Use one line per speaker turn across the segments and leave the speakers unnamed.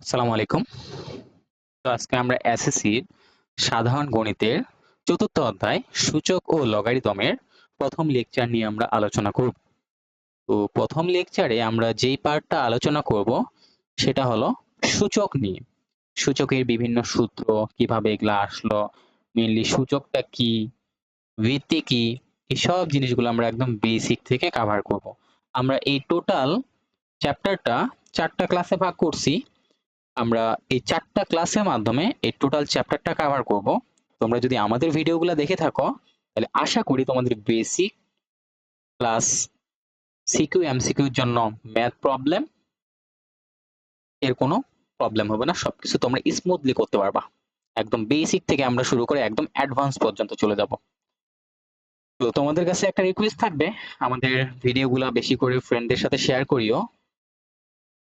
আসসালামু আলাইকুম। তো আজকে আমরা এসএসসির সাধারণ গণিতের চতুর্থ অধ্যায় সূচক ও লগারিদমের প্রথম লেকচার নিয়ে আমরা আলোচনা করব। তো প্রথম লেকচারে আমরা যেই পার্টটা আলোচনা করব সেটা হলো সূচক নিয়ে। সূচকের বিভিন্ন সূত্র, কিভাবে এগুলা আসলো, মেইনলি সূচকটা কি, ভিত্তি কি, এসব জিনিসগুলো আমরা একদম বেসিক থেকে কভার করব। আমরা এই টোটাল চ্যাপ্টারটা 4টা ক্লাসে ভাগ করছি। আমরা এই 4টা ক্লাসের মাধ্যমে এই টোটাল চ্যাপ্টারটা কভার করব। তোমরা যদি আমাদের ভিডিওগুলো দেখে থাকো তাহলে আশা করি তোমাদের বেসিক প্লাস সিকিউ এমসিকিউ এর জন্য ম্যাথ প্রবলেম এর কোনো প্রবলেম হবে না, সবকিছু তোমরা স্মুথলি করতে পারবা। একদম বেসিক থেকে আমরা শুরু করে একদম অ্যাডভান্স পর্যন্ত চলে যাব। তো তোমাদের কাছে একটা রিকোয়েস্ট থাকবে, আমাদের ভিডিওগুলো বেশি করে ফ্রেন্ডদের সাথে শেয়ার করিও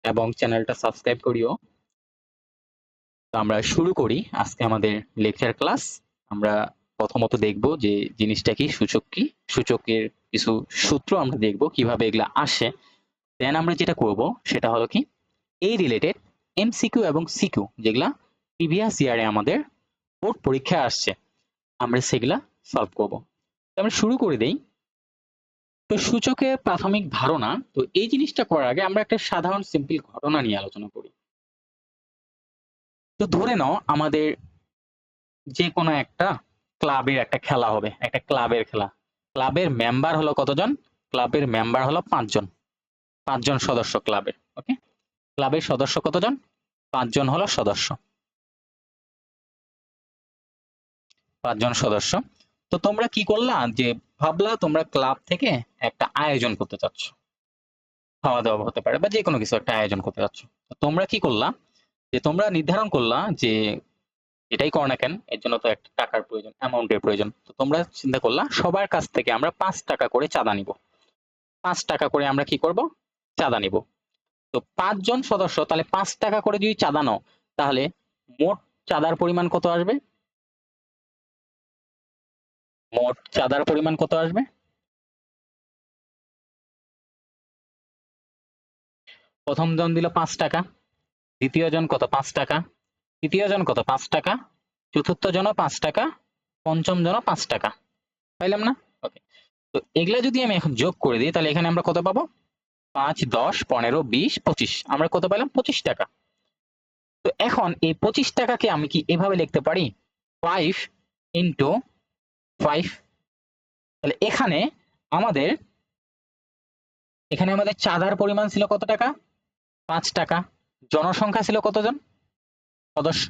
এবং চ্যানেলটা সাবস্ক্রাইব করিও। তো আমরা শুরু করি আজকে আমাদের লেকচার ক্লাস। আমরা প্রথমত দেখব যে জিনিসটা কি, সূচক কি, সূচকের কিছু সূত্র আমরা দেখব কিভাবে এগুলা আসে। দেন আমরা যেটা করব সেটা হলো কি, এই রিলেটেড এমসিকিউ এবং সিকিউ যেগুলা প্রিভিয়াস ইয়ারে আমাদের বোর্ড পরীক্ষায় আসছে, আমরা সেগুলা সলভ করব। তো আমরা শুরু করে দেই। তো সূচকের প্রাথমিক ধারণা, তো এই জিনিসটা করার আগে আমরা একটা সাধারণ সিম্পল ঘটনা নিয়ে আলোচনা করি। তো ধরে নাও আমাদের যে কোনো একটা ক্লাবের একটা খেলা হবে, একটা ক্লাবের খেলা। ক্লাবের মেম্বার হলো কতজন? ক্লাবের মেম্বার হলো 5 জন। 5 জন সদস্য ক্লাবের। ওকে, ক্লাবের সদস্য কতজন? 5 জন হলো সদস্য। 5 জন সদস্য। তো তোমরা কি করলা, যে ভাবলা তোমরা ক্লাব থেকে একটা আয়োজন করতে চাচ্ছ, খাওয়া দাওয়া হতে পারে বা যে কোনো কিছু একটা আয়োজন করতে চাচ্ছ। তো তোমরা কি করলা, যে তোমরা নির্ধারণ করলা যে এটাই করো না কেন, এর জন্য তো একটা টাকার প্রয়োজন, অ্যামাউন্টের প্রয়োজন। তো তোমরা চিন্তা করলা সবার কাছ থেকে আমরা 5 টাকা করে চাঁদা নিব। 5 টাকা করে আমরা কি করব, চাঁদা নিব। তো 5 জন সদস্য, তাহলে 5 টাকা করে যদি চাঁদা নাও, তাহলে মোট চাঁদার পরিমাণ কত আসবে? মোট চাঁদার পরিমাণ কত আসবে? প্রথম জন দিল 5 টাকা, দ্বিতীয় জন কত? 5 টাকা, তৃতীয় জন কত? 5 টাকা, চতুর্থ জন 5 টাকা, পঞ্চম জন 5 টাকা। পাইলাম না? ওকে। তো এগুলা যদি আমি এখন যোগ করে দিই তাহলে এখানে আমরা কত পাবো? 5, 10, 15, 20, 25, আমরা কত পেলাম? 25 টাকা। তো এখন এই 25 টাকাকে আমি কি এভাবে লিখতে পারি? 5 ইন্টু 5। তাহলে আমাদের আমাদের চাঁদার পরিমাণ ছিল কত টাকা? 5 টাকা। জনসংখ্যা ছিল কতজন? সদস্য।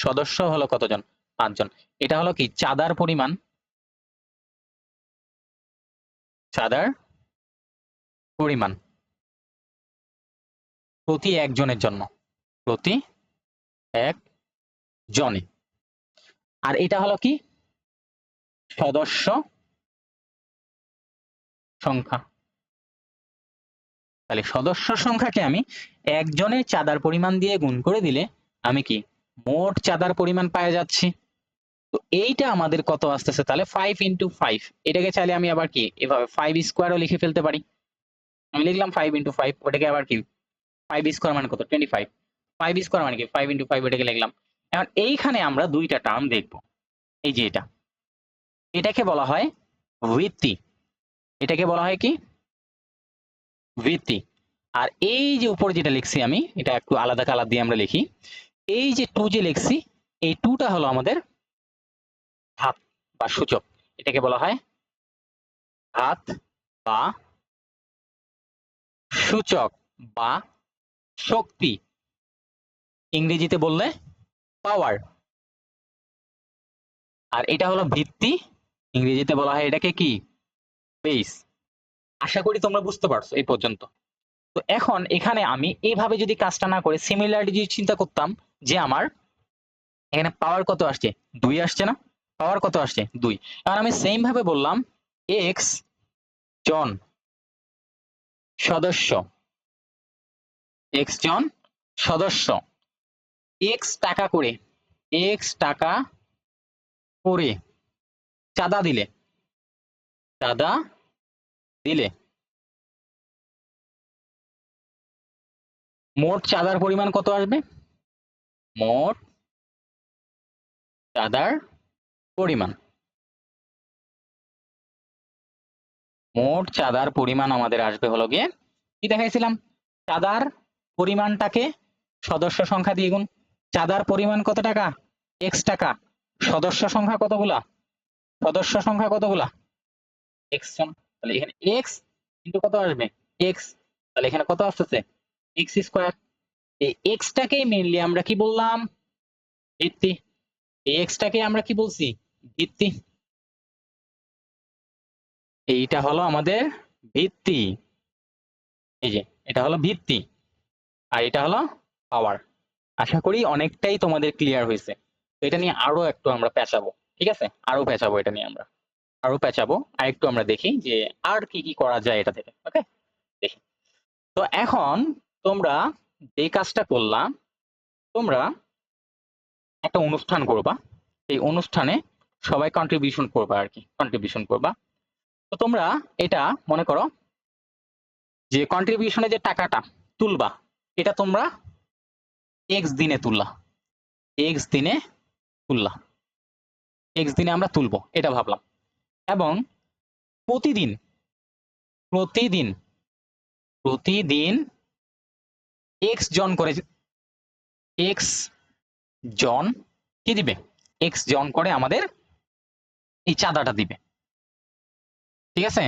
সদস্য হলো কতজন? 5 জন। এটা হলো কি চাঁদার পরিমাণ, চাঁদার পরিমাণ প্রতি একজনের জন্য, প্রতি এক জনে। আর এটা হলো কি সদস্য সংখ্যা। তাহলে সদস্য সংখ্যাকে আমি একজনের চাঁদার পরিমাণ দিয়ে গুণ করে দিলে আমি কি মোট চাঁদার পরিমাণ পাওয়া যাচ্ছি। তো এইটা আমাদের কত আসতেছে? তাহলে 5 ইন্টু 5। এটাকে চাইলে আমি আবার কি এভাবে 5 স্কোয়ারও লিখে ফেলতে পারি। আমি লিখলাম 5 ইন্টু 5, ওটাকে আবার কি 5 স্কোয়ার মানে কত? 25। 5 স্কোয়ার মানে কি 5 ইন্টু 5, ওটাকে লিখলাম। এখন এইখানে আমরা দুইটা টার্ম দেখবো। এই যে এটাকে বলা হয় ভিত্তি। এটাকে বলা হয় কি? ভিত্তি। আর এই যে উপরে যেটা লিখছি আমি, এটা একটু আলাদা কালার দিয়ে আমরা লিখি। এই যে 2 যে লিখছি, এই 2টা হলো আমাদের ঘাত বা সূচক। এটাকে বলা হয় ঘাত বা সূচক বা শক্তি, ইংরেজিতে বললে পাওয়ার। আর এটা হলো ভিত্তি, ইংরেজিতে বলা হয় এটাকে কি? বেস। আশা করি তোমরা বুঝতে পারছো এই পর্যন্ত। তো এখন এখানে আমি এইভাবে যদি কাজটা না করে সিমিলারলি যদি চিন্তা করতাম, যে আমার এখানে পাওয়ার কত আসছে? 2 আসছে না? পাওয়ার কত আসছে? 2। এখন আমি সেম ভাবে বললাম এক্স জন সদস্য, এক্স জন সদস্য, এক্স টাকা করে, এক্স টাকা করে চাঁদা দিলে, চাঁদা দিলে মোট চাঁদার পরিমাণ কত আসবে? মোট চাঁদার পরিমাণ। মোট চাঁদার পরিমাণ আমাদের আসবে হলো গিয়ে, কি দেখাইছিলাম, চাঁদার পরিমাণটাকে সদস্য সংখ্যা দিয়ে গুণ। চাঁদার পরিমাণ কত টাকা? x টাকা। সদস্য সংখ্যা কতগুলা? সদস্য সংখ্যা কতগুলা? x জন। তাহলে এখানে x ইনটু কত আসবে? x। তাহলে এখানে কত আসছে? x square. এই x টাকেই মেইনলি আমরা কি বললাম? ভিত্তি। এই x টাকে আমরা কি বলছি? ভিত্তি। এইটা হলো আমাদের ভিত্তি। এই যে এটা হলো ভিত্তি আর এটা হলো পাওয়ার। আশা করি অনেকটাই তোমাদের ক্লিয়ার হয়েছে। তো এটা নিয়ে আরো একটু আমরা পেঁচাবো, ঠিক আছে? আরো পেঁচাবো এটা নিয়ে আমরা, আরো পেঁচাবো। আর একটু আমরা দেখি যে আর কি কি করা যায় এটা থেকে। ওকে, দেখি। তো এখন তোমরা যে কাজটা করলাম, তোমরা একটা অনুষ্ঠান করবা। এই অনুষ্ঠানে সবাই কন্ট্রিবিউশন করবা আর কি, কন্ট্রিবিউশন করবা। তো তোমরা এটা মনে করো যে কন্ট্রিবিউশনে যে টাকাটা তুলবা, এটা তোমরা এক্স দিনে তুললা, এক্স দিনে তুললা, এক্স দিনে আমরা তুলবো এটা ভাবলাম। এবং প্রতিদিন প্রতিদিন প্রতিদিন এক্স জন করে, এক্স জন কি দিবে? এক্স জন করে আমাদের এই চাঁদাটা দিবে, ঠিক আছে?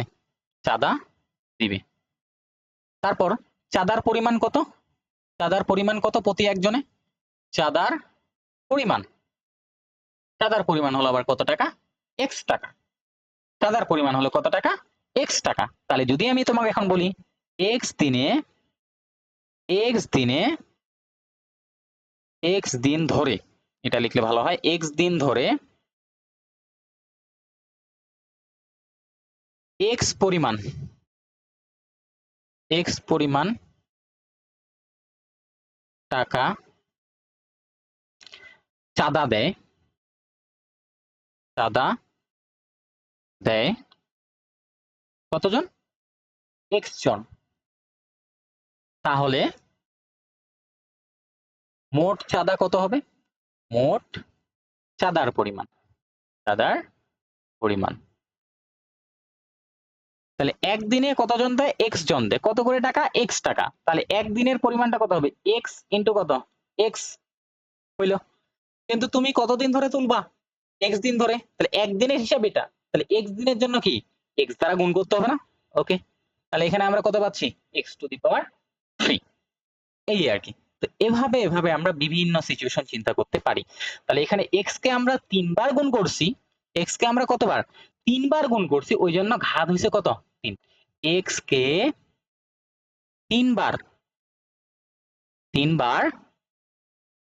চাঁদা দিবে। তারপর চাঁদার পরিমাণ কত? চাঁদার পরিমাণ কত প্রতি একজনে? চাঁদার পরিমাণ, চাঁদার পরিমাণ হলো আবার কত টাকা? এক্স টাকা। চাঁদার পরিমাণ হলো কত টাকা? এক্স টাকা। তাহলে যদি আমি তোমাকে এখন বলি এক্স দিনে, এক্স দিনে, এক্স দিন ধরে, এটা লিখলে ভালো হয়, এক্স দিন ধরে এক্স পরিমাণ, এক্স পরিমাণ টাকা চাঁদা দেয়, চাঁদা দেয় কতজন? এক্স জন। তাহলে মোট চাঁদা কত হবে? মোট চাঁদার পরিমাণ, চাঁদার পরিমাণ। তাহলে একদিনে কতজন দেয়? এক্স জন দেয়। কত করে টাকা? এক্স টাকা। তাহলে একদিনের পরিমাণটা কত হবে? এক্স ইন্টু কত? এক্স হইলো। কিন্তু তুমি কতদিন ধরে তুলবা? এক্স দিন ধরে। তাহলে একদিনের হিসাব এটা। তাহলে এক্স দিনের জন্য কি এক্স দ্বারা গুণ করতে হবে না? ওকে, তাহলে এখানে আমরা কত পাচ্ছি? এক্স টু দি পাওয়ার 3। এই আর কি। তো এভাবে এভাবে আমরা বিভিন্ন সিচুয়েশন চিন্তা করতে পারি। তাহলে এখানে এক্স কে আমরা 3 বার গুণ করছি, এক্স কে আমরা কতবার? 3 বার গুণ করছি, ওই জন্য ঘাত হইছে কত? 3। এক্স কে 3 বার, 3 বার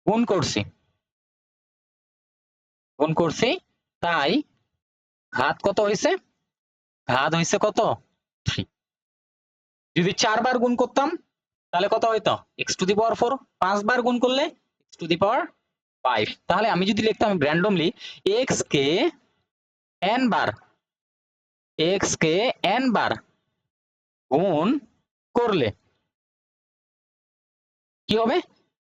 গুণ করছি, গুণ করছি, তাই ঘাত কত হইছে? ঘাত হইছে কত? 3। যদি 4 বার গুণ করতাম তাহলে কত হইতো? x two the power 4। 5 বার গুণ করলে x টু দি পাওয়ার 5। তাহলে আমি যদি লিখতাম র্যান্ডমলি x কে n বার, x কে n বার গুণ করলে কি হবে?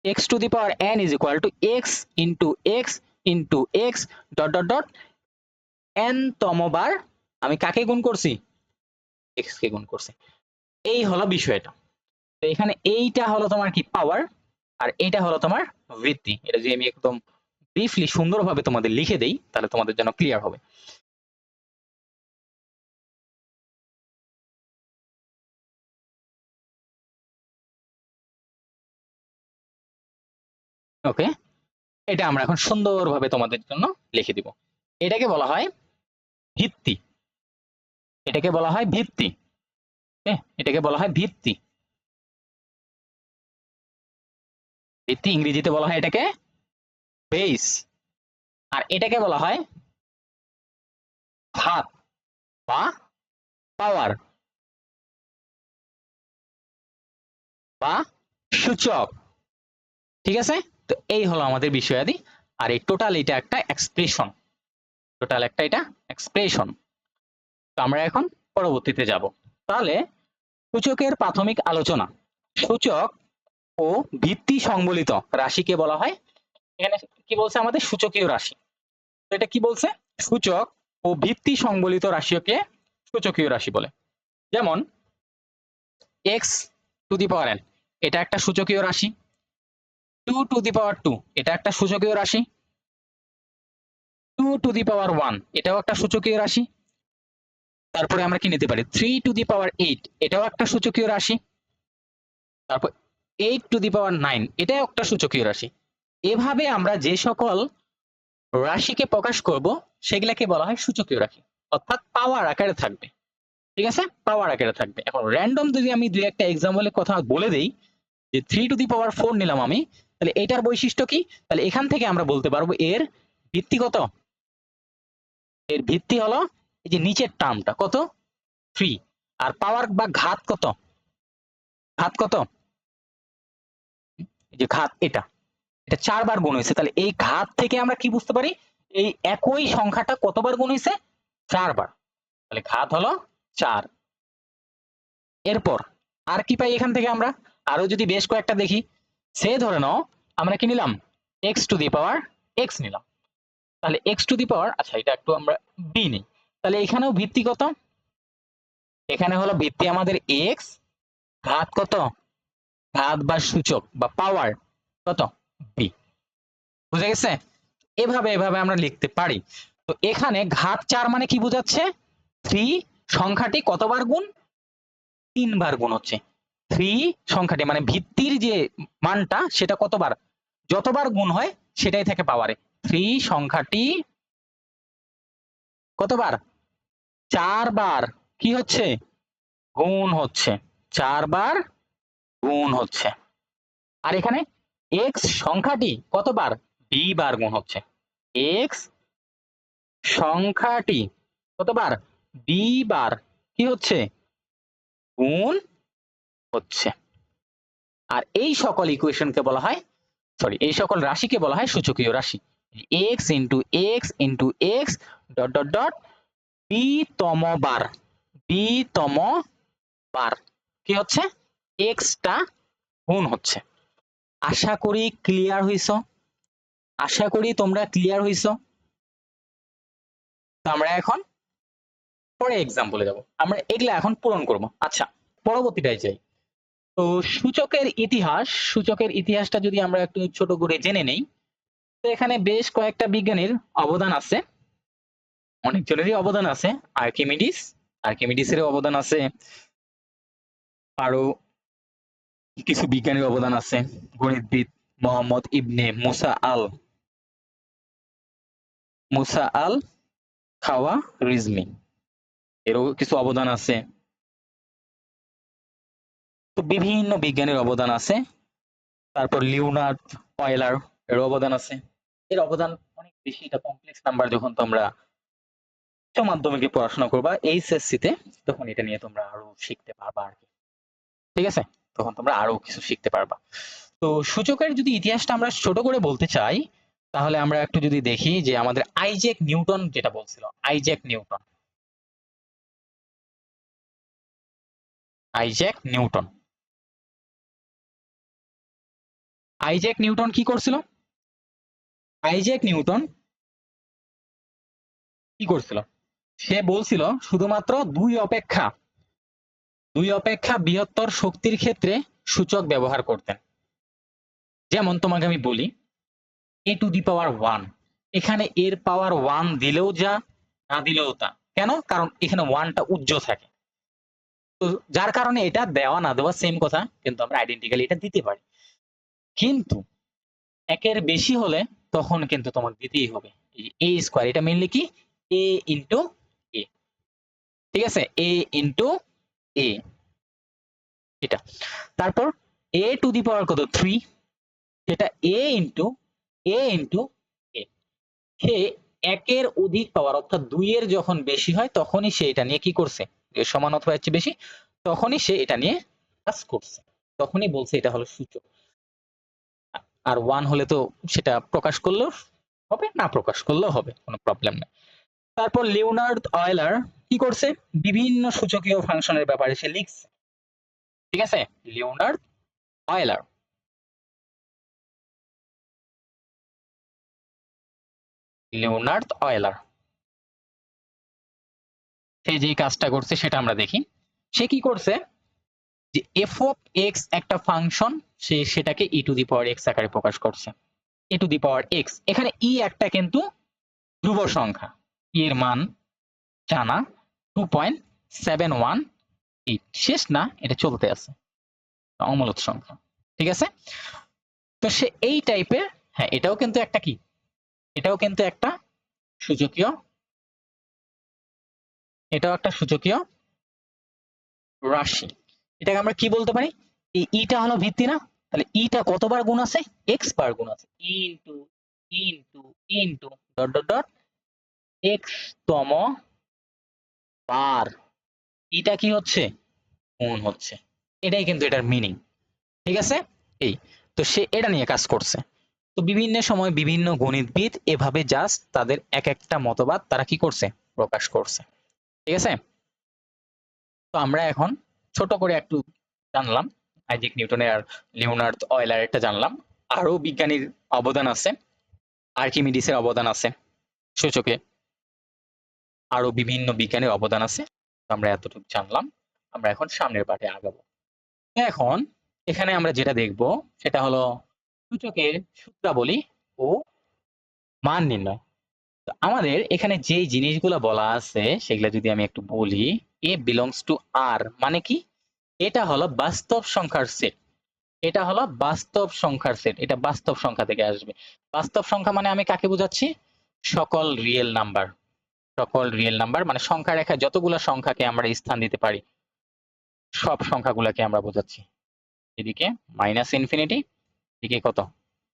x two the power n is equal two x into x into x dot dot dot n তম বার আমি কাকে গুণ করছি? x কে গুণ করছি। এই হলো বিষয়টা। তো এখানে এইটা হলো তোমার কি পাওয়ার, আর এইটা হলো তোমার ভিত্তি। এটা যদি আমি একদম ব্রিফলি সুন্দরভাবে তোমাদের লিখে দেই তাহলে তোমাদের জন্য ক্লিয়ার হবে। ওকে, এটা আমরা এখন সুন্দরভাবে তোমাদের জন্য লিখে দিব। এটাকে বলা হয় ভিত্তি, এটাকে বলা হয় ভিত্তি, এটাকে বলা হয় ভিত্তি। ভিত্তি ইংরেজিতে বলা হয় এটাকে বেস, আর এটাকে বলা হয় ঘাত বা পাওয়ার বা সূচক, ঠিক আছে? তো এই হলো আমাদের বিষয়াদি। আর এই টোটাল এটা একটা এক্সপ্রেশন, টোটাল একটা এটা এক্সপ্রেশন। তো আমরা এখন পরবর্তীতে যাব। তাহলে সূচকের প্রাথমিক আলোচনা। সূচক ও ভিত্তি সংবলিত রাশিকে বলা হয় এখানে কি বলছে আমাদের সূচকীয় রাশি। তো এটা কি বলছে, সূচক ও ভিত্তি সংবলিত রাশিকে সূচকীয় রাশি বলে। যেমন x two the power n এটা একটা সূচকীয় রাশি, 2 টু দি পাওয়ার 2 এটা একটা সূচকীয় রাশি, 2 টু দি পাওয়ার 1 এটাও একটা সূচকীয় রাশি। তারপরে আমরা কি নিতে পারি, 3 টু দি পাওয়ার 8 এটাও একটা সূচকীয় রাশি। তারপর 8 টু দি পাওয়ার 9 এটাও একটা সূচকীয় রাশি। এভাবে আমরা যে সকল রাশিকে প্রকাশ করব সেগুলাকে বলা হয় সূচকীয় রাশি, অর্থাৎ পাওয়ার আকারে থাকবে। ঠিক আছে, পাওয়ার আকারে থাকবে। এখন র্যান্ডম যদি আমি দুই একটা এক্সাম্পলের কথা বলে দেই, যে 3 টু দি পাওয়ার 4 নিলাম আমি, তাহলে এটার বৈশিষ্ট্য কি, তাহলে এখান থেকে আমরা বলতে পারবো এর ভিত্তি কত, এর ভিত্তি হলো এই যে নিচের টার্মটা কত 3, আর পাওয়ার বা ঘাত কত, ঘাত কত, এই যে ঘাত এটা, এটা 4 বার গুণ হয়েছে। তাহলে এই ঘাত থেকে আমরা কি বুঝতে পারি, এই একই সংখ্যাটা কতবার গুণ হয়েছে, 4 বার। তাহলে ঘাত হলো 4। এরপর আর কি পাই এখান থেকে আমরা, আরো যদি বেশ কয়েকটা দেখি, সে ধরে নাও আমরা কি নিলাম, x two the power x নিলাম। তাহলে x টু দি পাওয়ার, আচ্ছা এটা একটু আমরা b নিই। তাহলে এখানেও ভিত্তি কত, এখানে হলো ভিত্তি আমাদের x, ঘাত কত, ঘাত বা সূচক বা পাওয়ার কত b। বুঝা গেছে, এভাবে এভাবে আমরা লিখতে পারি। তো এখানে ঘাত 4 মানে কি বোঝাচ্ছে, 3 সংখ্যাটি কতবার গুণ, 3 বার গুণ হচ্ছে। 3 সংখ্যাটি মানে ভিত্তির যে মানটা সেটা কতবার, যতবার গুণ হয় সেটাই থাকে পাওয়ারে। 3 সংখ্যাটি কতবার, 4 বার কি হচ্ছে, গুণ হচ্ছে, 4 বার গুণ হচ্ছে। আর এখানে x সংখ্যাটি কতবার, b বার গুণ হচ্ছে, x সংখ্যাটি কতবার, b বার কি হচ্ছে, গুণ হচ্ছে। আর এই সকল ইকুয়েশনকে বলা হয়, সরি এই সকল রাশিকে বলা হয় সূচকীয় রাশি। x into x into x dot dot dot b তম বার, b তম বার কি হচ্ছে, x টা গুণ হচ্ছে। আশা করি ক্লিয়ার হইছো, আশা করি তোমরা ক্লিয়ার হইছো। তো আমরা এখন পরে এক্সাম্পলে যাব, আমরা এগুলা এখন পূরণ করব। আচ্ছা পরবর্তীটায় যাই। তো সূচকের ইতিহাস, সূচকের ইতিহাসটা যদি আমরা একটু ছোট করে জেনে নেই, তো এখানে বেশ কয়েকটা বিজ্ঞানীর অবদান আছে, অনেকজনেরই অবদান আছে। আর্কিমিডিস, আর্কিমিডিসের অবদান আছে, আরো কিছু বিজ্ঞানীর অবদান আছে, গণিতবিদ মোহাম্মদ ইবনে মুসা আল খাওয়ারিজমি এরও কিছু অবদান আছে। তো বিভিন্ন বিজ্ঞানীর অবদান আছে। তারপর লিওনার্দ অয়েলার এর অবদান আছে। এর অবদান অনেক বেশি, এটা কমপ্লেক্স নাম্বার যখন তোমরা উচ্চ মাধ্যমিকে পড়াশোনা করবা এইচএসসি তে, তখন এটা নিয়ে তোমরা আরো শিখতে পারবা আর কি। ঠিক আছে, তখন তোমরা আরো কিছু শিখতে পারবা। তো সূচকের যদি ইতিহাসটা আমরা ছোট করে বলতে চাই, তাহলে আমরা একটু যদি দেখি যে আমাদের আইজ্যাক নিউটন যেটা বলছিল, Isaac Newton, Isaac Newton, Isaac Newton কি করছিল, আইজ্যাক নিউটন কি করছিল, সে বলছিল শুধুমাত্র দুই অপেক্ষা বৃহত্তর শক্তির ক্ষেত্রে সূচক ব্যবহার করতেন। যেমন তোমাকে আমি বলি a টু দি পাওয়ার 1, এখানে এর পাওয়ার 1 দিলেও যা, না দিলেও তা। কেন, কারণ এখানে 1টা উজ্জ্ব থাকে, তো যার কারণে এটা দেওয়া না দেওয়া সেম কথা, কিন্তু আমরা আইডেন্টিক্যালি এটা দিতে পারি। কিন্তু একের বেশি হলে তখন কিন্তু তোমাকে দিতেই হবে a স্কয়ার, এটা মেইনলি কি a ইনটু a, ঠিক আছে, a ইনটু a এটা। তারপর a টু দি পাওয়ার কত 3, সেটা a into a into a, সে একের অধিক পাওয়ার অর্থাৎ 2 এর যখন বেশি হয় তখনই সে এটা নিয়ে কি করছে, এর সমান অথবা এর চেয়ে বেশি, তখনই সে এটা নিয়ে কাজ করছে, তখনই বলছে এটা হলো সূচক। আর 1 হলে তো সেটা প্রকাশ করলেও হবে, না প্রকাশ করলেও হবে, কোনো প্রবলেম নেই। তারপর লিওনার্দ অয়েলার কি করছে, বিভিন্ন সূচকীয় ফাংশনের ব্যাপারে সে লিখছে। ঠিক আছে, লিওনার্দ অয়েলার লিওনার্দ অয়েলার। সে যে কাজটা করছে সেটা আমরা দেখি। সে কি করছে, যে এফ অফ এক্স একটা ফাংশন, সে সেটাকে ই টু দি পাওয়ার এক্স আকারে প্রকাশ করছে। ই টু দি পাওয়ার এক্স, এখানে ই একটা কিন্তু ধ্রুব সংখ্যা, এর মান জানা 2.718, শেষ না, এটা চলতে আছে, অমূলত সংখ্যা। ঠিক আছে, তো সে এই টাইপের, হ্যাঁ এটাও কিন্তু একটা কি, এটাও কিন্তু একটা সূচকীয়, এটাও একটা সূচকীয় রাশি। এটাকে আমরা কি বলতে পারি, এই ইটা হলো ভিত্তি না, তাহলে ইটা কতবার গুণ আছে, এক্স বার গুণ আছে, into into into dot dot dot x তম বার, ইটা কি হচ্ছে, গুণ হচ্ছে। এটাই কিন্তু এটার মিনিং। ঠিক আছে, এই তো সে এটা নিয়ে কাজ করছে। তো বিভিন্ন সময় বিভিন্ন গণিতবিদ এভাবে জাস্ট তাদের এক একটা মতবাদ তারা কি করছে, প্রকাশ করছে। ঠিক আছে, তো আমরা এখন ছোট করে একটু জানলাম আইজাক নিউটনের আর লিওনার্দ অয়েলার একটা জানলাম। আরো বিজ্ঞানীর অবদান আছে, আর্কিমিডিসের অবদান আছে সূচকে, আরো বিভিন্ন বিজ্ঞানীর অবদান আছে। আমরা এতটুকু জানলাম, আমরা এখন সামনের পাঠে আগাবো। এখন এখানে আমরা যেটা দেখব সেটা হলো সূচকের সূত্রাবলী ও মান নির্ণয়। তো আমাদের এখানে যে জিনিসগুলো বলা আছে সেগুলো যদি আমি একটু বলি, এ বিলংস টু আর মানে কি, এটা হলো বাস্তব সংখ্যার সেট, এটা হলো বাস্তব সংখ্যার সেট, এটা বাস্তব সংখ্যা থেকে আসবে। বাস্তব সংখ্যা মানে আমি কাকে বোঝাচ্ছি, সকল রিয়েল নাম্বার, সকল রিয়েল নাম্বার মানে সংখ্যা রেখায় যতগুলো সংখ্যাকে আমরা স্থান দিতে পারি সব সংখ্যাগুলোকে আমরা বোঝাচ্ছি। এদিকে মাইনাস ইনফিনিটি, এদিকে কত,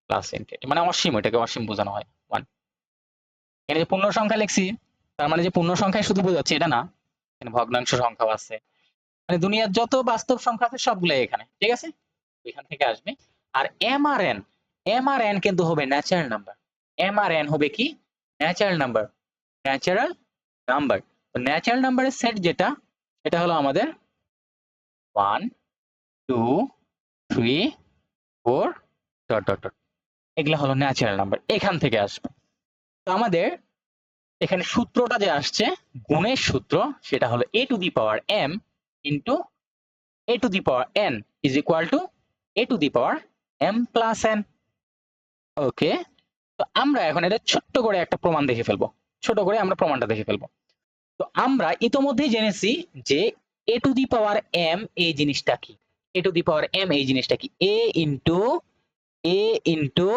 প্লাস ইনফিনিটি, মানে অসীম, এটাকে অসীম বোঝানো হয় 1। এখানে যে পূর্ণ সংখ্যা লিখছি তার মানে যে পূর্ণ সংখ্যায় শুধু বোঝাচ্ছে এটা না, এখানে ভগ্নাংশ সংখ্যাও আছে, মানে দুনিয়ার যত বাস্তব সংখ্যা আছে সবগুলাই এখানে। ঠিক আছে, এখান থেকে আসবে। আর M R N, M R N কিন্তু হবে natural number, M R N হবে কি, ন্যাচারাল নাম্বার, ন্যাচারাল নাম্বার। তো ন্যাচারাল নাম্বারের সেট যেটা, এটা হলো আমাদের 1 2 3 4 ডট ডট ডট, এগুলা হলো ন্যাচারাল নাম্বার, এখান থেকে আসবে। তো আমাদের এখানে সূত্রটা যে আসছে গুণের সূত্র, সেটা হলো a to the power m into a to the power n is equal two a to the power m plus n। ওকে, তো আমরা এখন এটা ছোট্ট করে একটা প্রমাণ দেখে ফেলবো, ছোট করে আমরা প্রমাণটা দেখে ফেলবো। তো আমরা ইতোমধ্যেই জেনেছি যে a to the power m এই জিনিসটা কি, a to the power m এই জিনিসটা কি, a into a into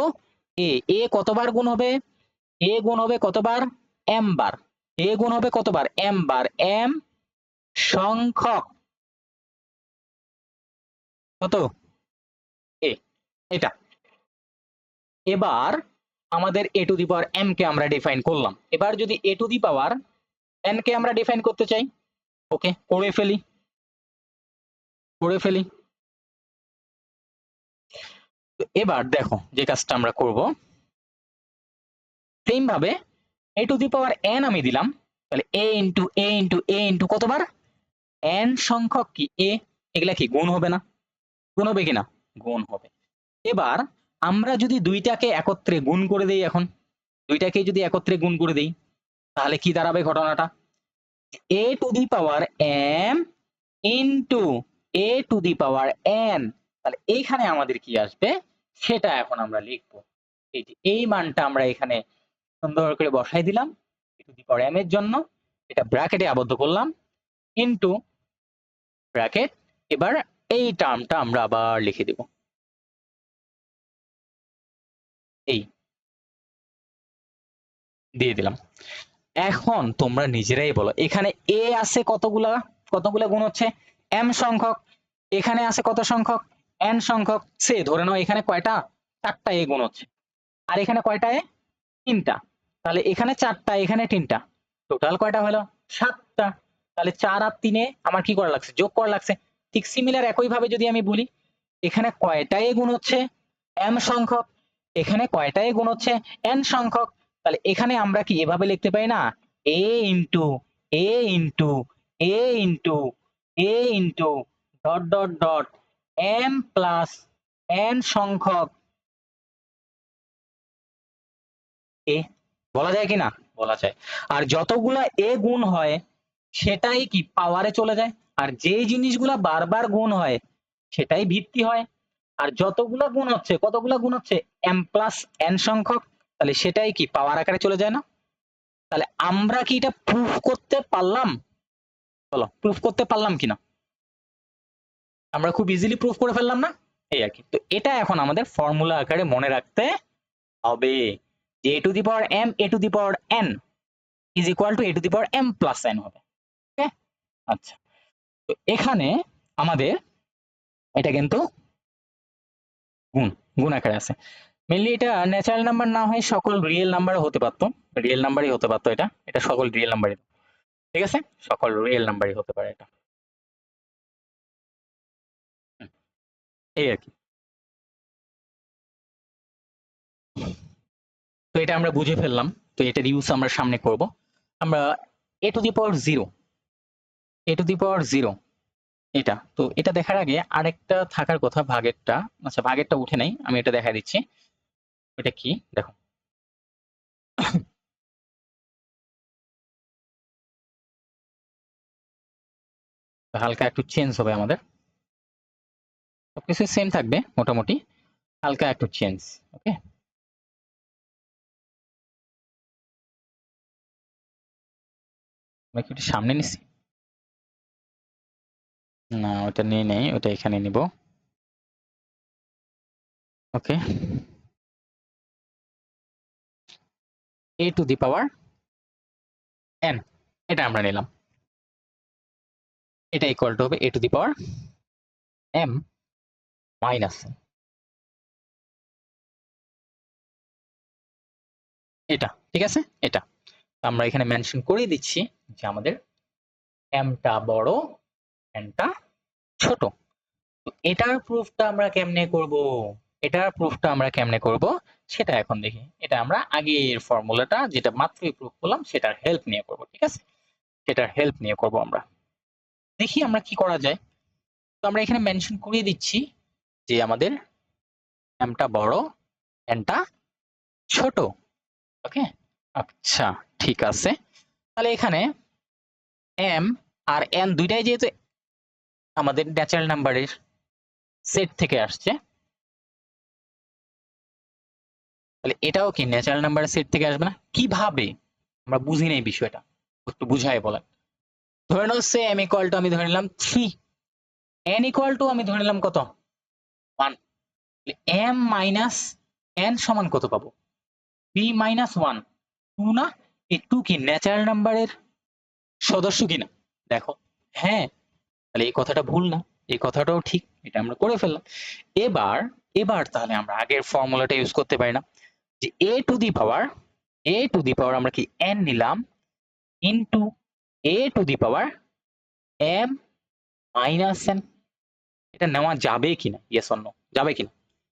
a কতবার গুণ হবে, a গুণ হবে কতবার, m বার, a গুণ হবে কতবার, m বার, m সংখ্যক কত, a, এটা। এবার আমাদের a to the power m কে আমরা ডিফাইন করলাম, এবার যদি a to the power n কে আমরা ডিফাইন করতে চাই, ওকে করে ফেলি, করে ফেলি। তো এবার দেখো যে কাজটা আমরা করব, সেম ভাবে a to the power n আমি দিলাম, তাহলে a into a into a into কতবার, n সংখ্যক কি a, এগুলা কি গুণ হবে না, গুণ হবে কিনা, গুণ হবে। এবার আমরা যদি দুইটাকে একত্রে গুণ করে দেই, এখন দুইটাকে যদি একত্রে গুণ করে দেই তাহলে কি দাঁড়াবে ঘটনাটা, a to the power m into a to the power n, তাহলে এইখানে আমাদের কি আসবে সেটা এখন আমরা লিখবো। এই যে এই মানটা আমরা এখানে সুন্দর করে বসাই দিলাম a to the power m এর জন্য, এটা ব্র্যাকেটে আবদ্ধ করলাম ইন্টু ব্র্যাকেট, এবার এই টার্মটা আমরা আবার লিখে দিব, এই দিয়ে দিলাম। এখন তোমরা নিজেরাই বলো এখানে a আছে কতগুলা, কতগুলা গুণ হচ্ছে, m সংখ্যক, এখানে আছে কত সংখ্যক, n সংখ্যক, সে ধরে নাও এখানে কয়টা, 4টা a গুণ হচ্ছে, আর এখানে কয়টা a, 3টা, তাহলে এখানে 4টা এখানে 3টা, টোটাল কয়টা হলো 7টা। তাহলে 4 আর 3 এ আমার কি করা লাগছে, যোগ করা লাগছে। ঠিক সিমিলার একই ভাবে যদি আমি বলি এখানে কয়টা a গুণ হচ্ছে, m সংখ্যক, এখানে কয়টা a গুণ হচ্ছে, n সংখ্যক, তাহলে এখানে আমরা কি এভাবে লিখতে পারি না, a into a into a into a into dot dot dot m plus n সংখ্যক a, বলা যায় কি না? বলা যায়। আর যতগুলা এ গুণ হয় সেটাই কি পাওয়ারে চলে যায়, আর যে জিনিসগুলা বারবার গুণ হয় সেটাই ভিত্তি হয়। আর যতগুলা গুণ হচ্ছে, কতগুলা গুণ হচ্ছে, m প্লাস n সংখ্যক, তাহলে সেটাই কি পাওয়ার আকারে চলে যায় না? তাহলে আমরা কি এটা প্রুফ করতে পারলাম? বলো, প্রুফ করতে পারলাম কিনা? আমরা খুব ইজিলি প্রুফ করে ফেললাম না? এই আর কি। তো এটা এখন আমাদের ফর্মুলা আকারে মনে রাখতে হবে যে a to the power m a to the power n is equal two a to the power m plus n হবে। ওকে, আচ্ছা। তো এখানে আমাদের এটা কিন্তু গুণ, গুণ আকারে আছে। মেইনলি এটা ন্যাচারাল নাম্বার না হয় সকল রিয়েল নাম্বারও হতে পারতো, রিয়েল নাম্বারই হতে পারতো, এটা এটা সকল রিয়েল নাম্বারই, ঠিক আছে, সকল রিয়েল নাম্বারই হতে পারে এটা। হুম, এই আর কি। তো এটা আমরা বুঝে ফেললাম। তো এটার ইউজ আমরা সামনে করব। আমরা a to the power zero, a to the power zero, এটা তো এটা দেখার আগে আরেকটা থাকার কথা ভাগেরটা। আচ্ছা, ভাগেরটা উঠে নাই, আমি এটা দেখা দিচ্ছি। এটা কি দেখো, হালকা একটু চেঞ্জ হবে আমাদের, সবকিছু সেম থাকবে মোটামুটি, হালকা একটু চেঞ্জ। ওকে, আমরা কি একটু সামনে নিছি? না, ওটা নিয়ে নেই, ওটা এখানে নিব। ওকে, এ টু দি পাওয়ার n, এটা আমরা নিলাম। এটা ইকুয়াল টু হবে a to the power m minus, এটা ঠিক আছে। এটা আমরা এখানে মেনশন করে দিচ্ছি যে আমাদের m টা বড়, n টা ছোট। তো এটার প্রুফটা আমরা কেমনে করব, এটার প্রুফটা আমরা কেমনে করব সেটা এখন দেখি। এটা আমরা আগের ফর্মুলাটা যেটা মাত্রই প্রুফ করলাম সেটার হেল্প নিয়ে করব, ঠিক আছে, সেটার হেল্প নিয়ে করব আমরা। দেখি আমরা কি করা যায়। তো আমরা এখানে মেনশন করিয়ে দিচ্ছি যে আমাদের m টা বড়, n টা ছোট। ওকে, আচ্ছা, ঠিক আছে। তাহলে এখানে m আর n দুইটাই যেহেতু আমাদের ন্যাচারাল নাম্বারের সেট থেকে আসছে, তাহলে এটাও কি ন্যাচারাল নাম্বারের সেট থেকে আসবে না? কিভাবে? আমরা বুঝি নাই বিষয়টা, একটু বুঝাই বলেন। ধরে নাও সে m ইকুয়াল টু আমি ধরে নিলাম 3, n ইকুয়াল টু আমি ধরে নিলাম কত, 1, m মাইনাস n সমান কত পাবো, 3 মাইনাস 1, 2 না? এই 2 কি ন্যাচারাল নাম্বারের সদস্য কিনা দেখো। হ্যাঁ, তাহলে এই কথাটা ভুল না, এই কথাটাও ঠিক, এটা আমরা করে ফেললাম। এবার, এবার তাহলে আমরা আগের ফর্মুলাটা ইউজ করতে পারি না, যে a to the power, a to the power আমরা কি n নিলাম into a to the power m minus n। এটা নেওয়া যাবে কিনা, ইয়েস অর নো, যাবে কিনা?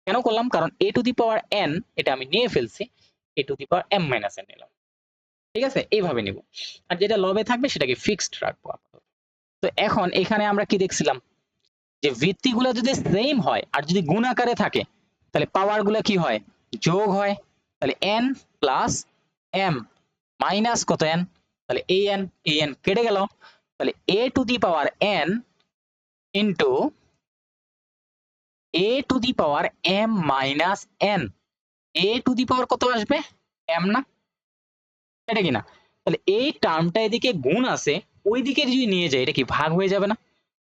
কেন করলাম, কারণ a to the power n এটা আমি নিয়ে ফেলছি, a to the power m minus n নিলাম, ঠিক আছে, এইভাবে নিব। আর যেটা লবে থাকবে সেটাকে ফিক্সড রাখবো আপাতত। তো এখন এখানে আমরা কি দেখছিলাম, যে ভিত্তিগুলো যদি সেম হয় আর যদি গুণ আকারে থাকে তাহলে পাওয়ার গুলো কি হয়, যোগ হয়। তাহলে n প্লাস m মাইনাস কত n, তাহলে an কেটে গেল। তাহলে a to the power n into a to the power m minus n, a to the power কত আসবে, m না, এটা কি না? তাহলে এই টার্মটা এদিকে গুণ আছে, ওই দিকে যদি নিয়ে যাই এটা কি ভাগ হয়ে যাবে না?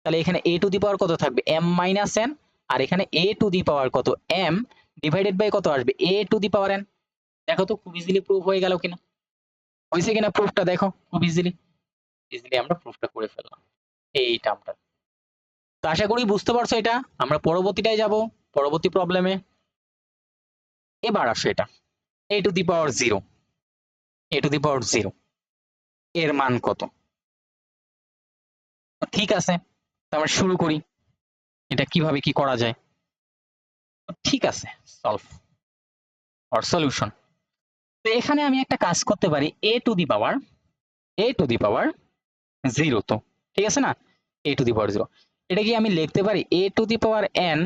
তাহলে এখানে a টু দি পাওয়ার কত থাকবে, m মাইনাস n, আর এখানে a টু দি পাওয়ার কত, m ডিভাইডেড বাই কত আসবে, a to the power n। দেখো তো খুব ইজিলি প্রুফ হয়ে গেল কিনা, হয়েছে কিনা প্রুফটা দেখো, খুব ইজিলি, ইজিলি আমরা প্রুফটা করে ফেললাম এই টার্মটা। তো আশা করি বুঝতে পারছো এটা। আমরা পরবর্তীটায় যাব, পরবর্তী প্রবলেমে। এবার আসো এটা a to the power 0, a to the power 0 এর মান কত? ঠিক আছে, আমরা শুরু করি, এটা কিভাবে কি করা যায়। ঠিক আছে, সলভ অর সলিউশন। তো এখানে আমি একটা কাজ করতে পারি, a to the power, a to the power 0, তো ঠিক আছে না, a টু দি পাওয়ার 0, এটা কি আমি লিখতে পারি a to the power n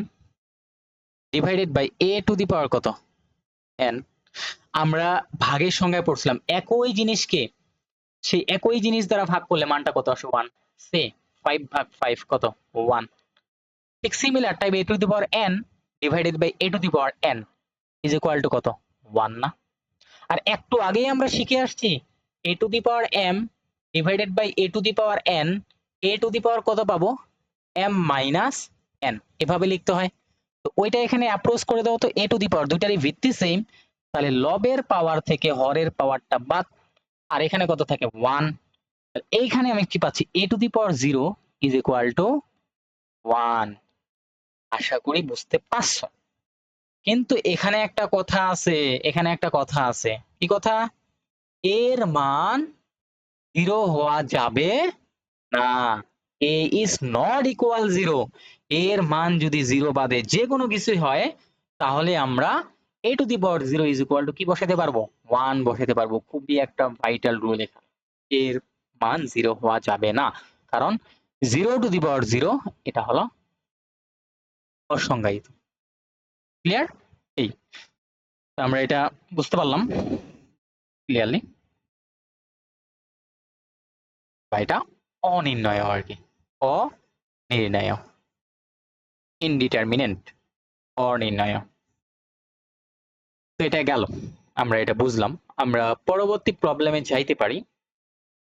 divided by a to the power কত, n। আমরা ভাগের সংজ্ঞায় পড়ছিলাম একই জিনিসকে সেই একই জিনিস দ্বারা ভাগ করলে মানটা কত আসে 1, সে 5 ভাগ 5 কত 1। ঠিক similar type a to the power n divided by a to the power n is equal to কত 1 না। আর একটু আগেই আমরা শিখে আসছি a to the power m divided by a to the power n, a to the power কত পাবো m minus n, এভাবে লিখতে হয়। তো ওইটা এখানে অ্যাপ্রোচ করে দাও তো, a টু দি পাওয়ার দুইটারই ভিত্তি সেম, তাহলে লবের পাওয়ার থেকে হরের পাওয়ারটা বাদ, আর এখানে কত থাকে 1। এইখানে আমি কি পাচ্ছি a to the power 0 is equal two 1। আশা করি বুঝতে পারছো। কিন্তু এখানে একটা কথা আছে, এখানে একটা কথা আছে। কি কথা? এর মান 0 হওয়া যাবে না। a is not equal 0। এর মান যদি 0 বাদে যে কোনো কিছুই হয় তাহলে আমরা a to the power 0 is equal to কি বসাতে পারবো 1 বসাতে পারবো। খুবই একটা ভাইটাল রুল এখানে, এর মান 0 হওয়া যাবে না, কারণ 0 to the power 0 এটা হলো অসংজ্ঞায়িত। ক্লিয়ার? এই আমরা এটা বুঝতে পারলাম ক্লিয়ারলি, বা এটা অনির্ণয় আর কি, অনির্ণয়, ইনডিটারমিনেন্ট, অনির্ণয়। তো এটা গেল, আমরা এটা বুঝলাম। আমরা পরবর্তী প্রবলেমে যাইতে পারি,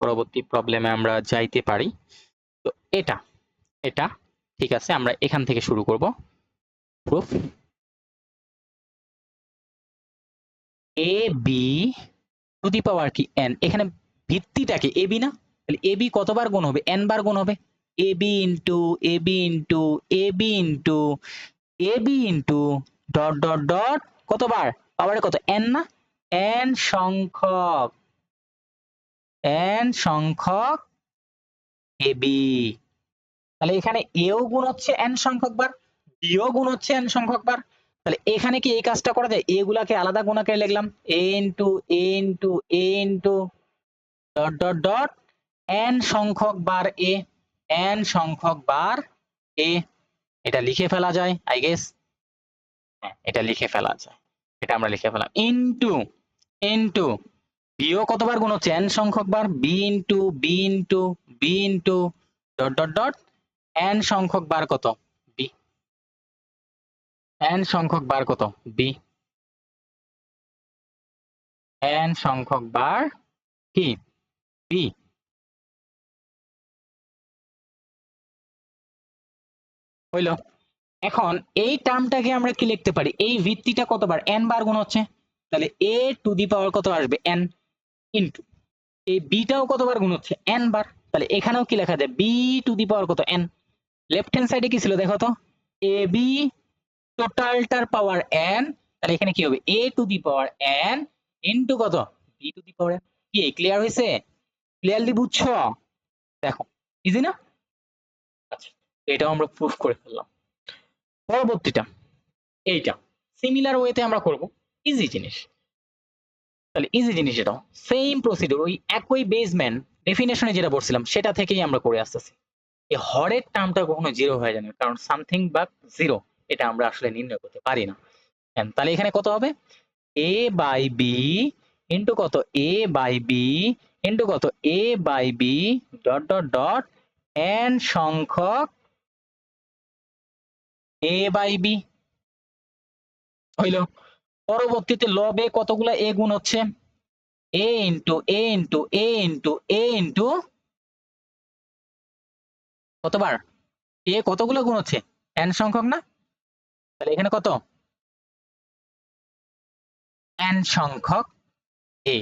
পরবর্তী প্রবলেমে আমরা যাইতে পারি। তো এটা এটা ঠিক আছে, আমরা এখান থেকে শুরু করব। Proof A B to the power কি n, এখানে ভিত্তিটাকে এ বি না, তাহলে এ বি কতবার গুণ হবে n বার গুণ হবে, A B into A B into A B into A B into dot dot dot কতবার পাওয়ারে কত n না, n সংখ্যক এ বি। তাহলে এখানে এও গুণ হচ্ছে n সংখ্যক বার, বিও গুণ হচ্ছে n সংখ্যক বার। তাহলে এখানে কি এই কাজটা করা যায়, এ গুলাকে আলাদা গুণ আকারে লিখলাম a into a into a into dot dot dot n সংখ্যক বার a, n সংখ্যক বার a। এটা লিখে ফেলা যায় আই গেস, হ্যাঁ এটা লিখে ফেলা যায়, এটা আমরা লিখে ফেলাম ইন্টু ইন্টু বিও কতবার গুণ হচ্ছে n সংখ্যক বার, B into B into B into dot dot dot n সংখ্যক বার কত বি, n সংখ্যক বার কত বি, n সংখ্যক বার কি বি। হইল। এখন এই টার্মটাকে আমরা কি লিখতে পারি, এই ভিত্তিটা কতবার n বার গুণ হচ্ছে, তাহলে a টু দি পাওয়ার কত আসবে n ইন্টু এই বিটাও কতবার গুণ হচ্ছে n বার, তাহলে এখানেও কি লেখা যায় b টু দি পাওয়ার কত n। লেফট হ্যান্ড সাইডে কি ছিল দেখো তো, এ বি টোটালটার পাওয়ার n, তাহলে এখানে কি হবে a to the power n into কত b to the power n। কি ক্লিয়ার হয়েছে? ক্লিয়ারলি বুঝছো? দেখো ইজি না? আচ্ছা এটাও আমরা প্রুফ করে ফেললাম। পরবর্তীটা এইটা সিমিলার ওয়েতে আমরা করব, ইজি জিনিস। তাহলে ইজি জিনিস, এটাও সেম প্রসিডিউর, ওই একই বেসমেন্ট ডেফিনেশনে যেটা বলছিলাম সেটা থেকেই আমরা করে আসতেছি। এই হরের টার্মটা কখনো জিরো হয়ে যায় না, কারণ সামথিং বা জিরো এটা আমরা আসলে নির্ণয় করতে পারি না। তাহলে এখানে কত হবে a বাই বি ইন্টু কত a বাই বি ইন্টু কত a by B dot dot dot n সংখ্যক a বাই বি। হইল। পরবর্তীতে লবে কতগুলা a গুণ হচ্ছে, a into a into a into a into কতবার a কতগুলো গুণ হচ্ছে n সংখ্যক না, তাহলে এখানে কত n সংখ্যক a।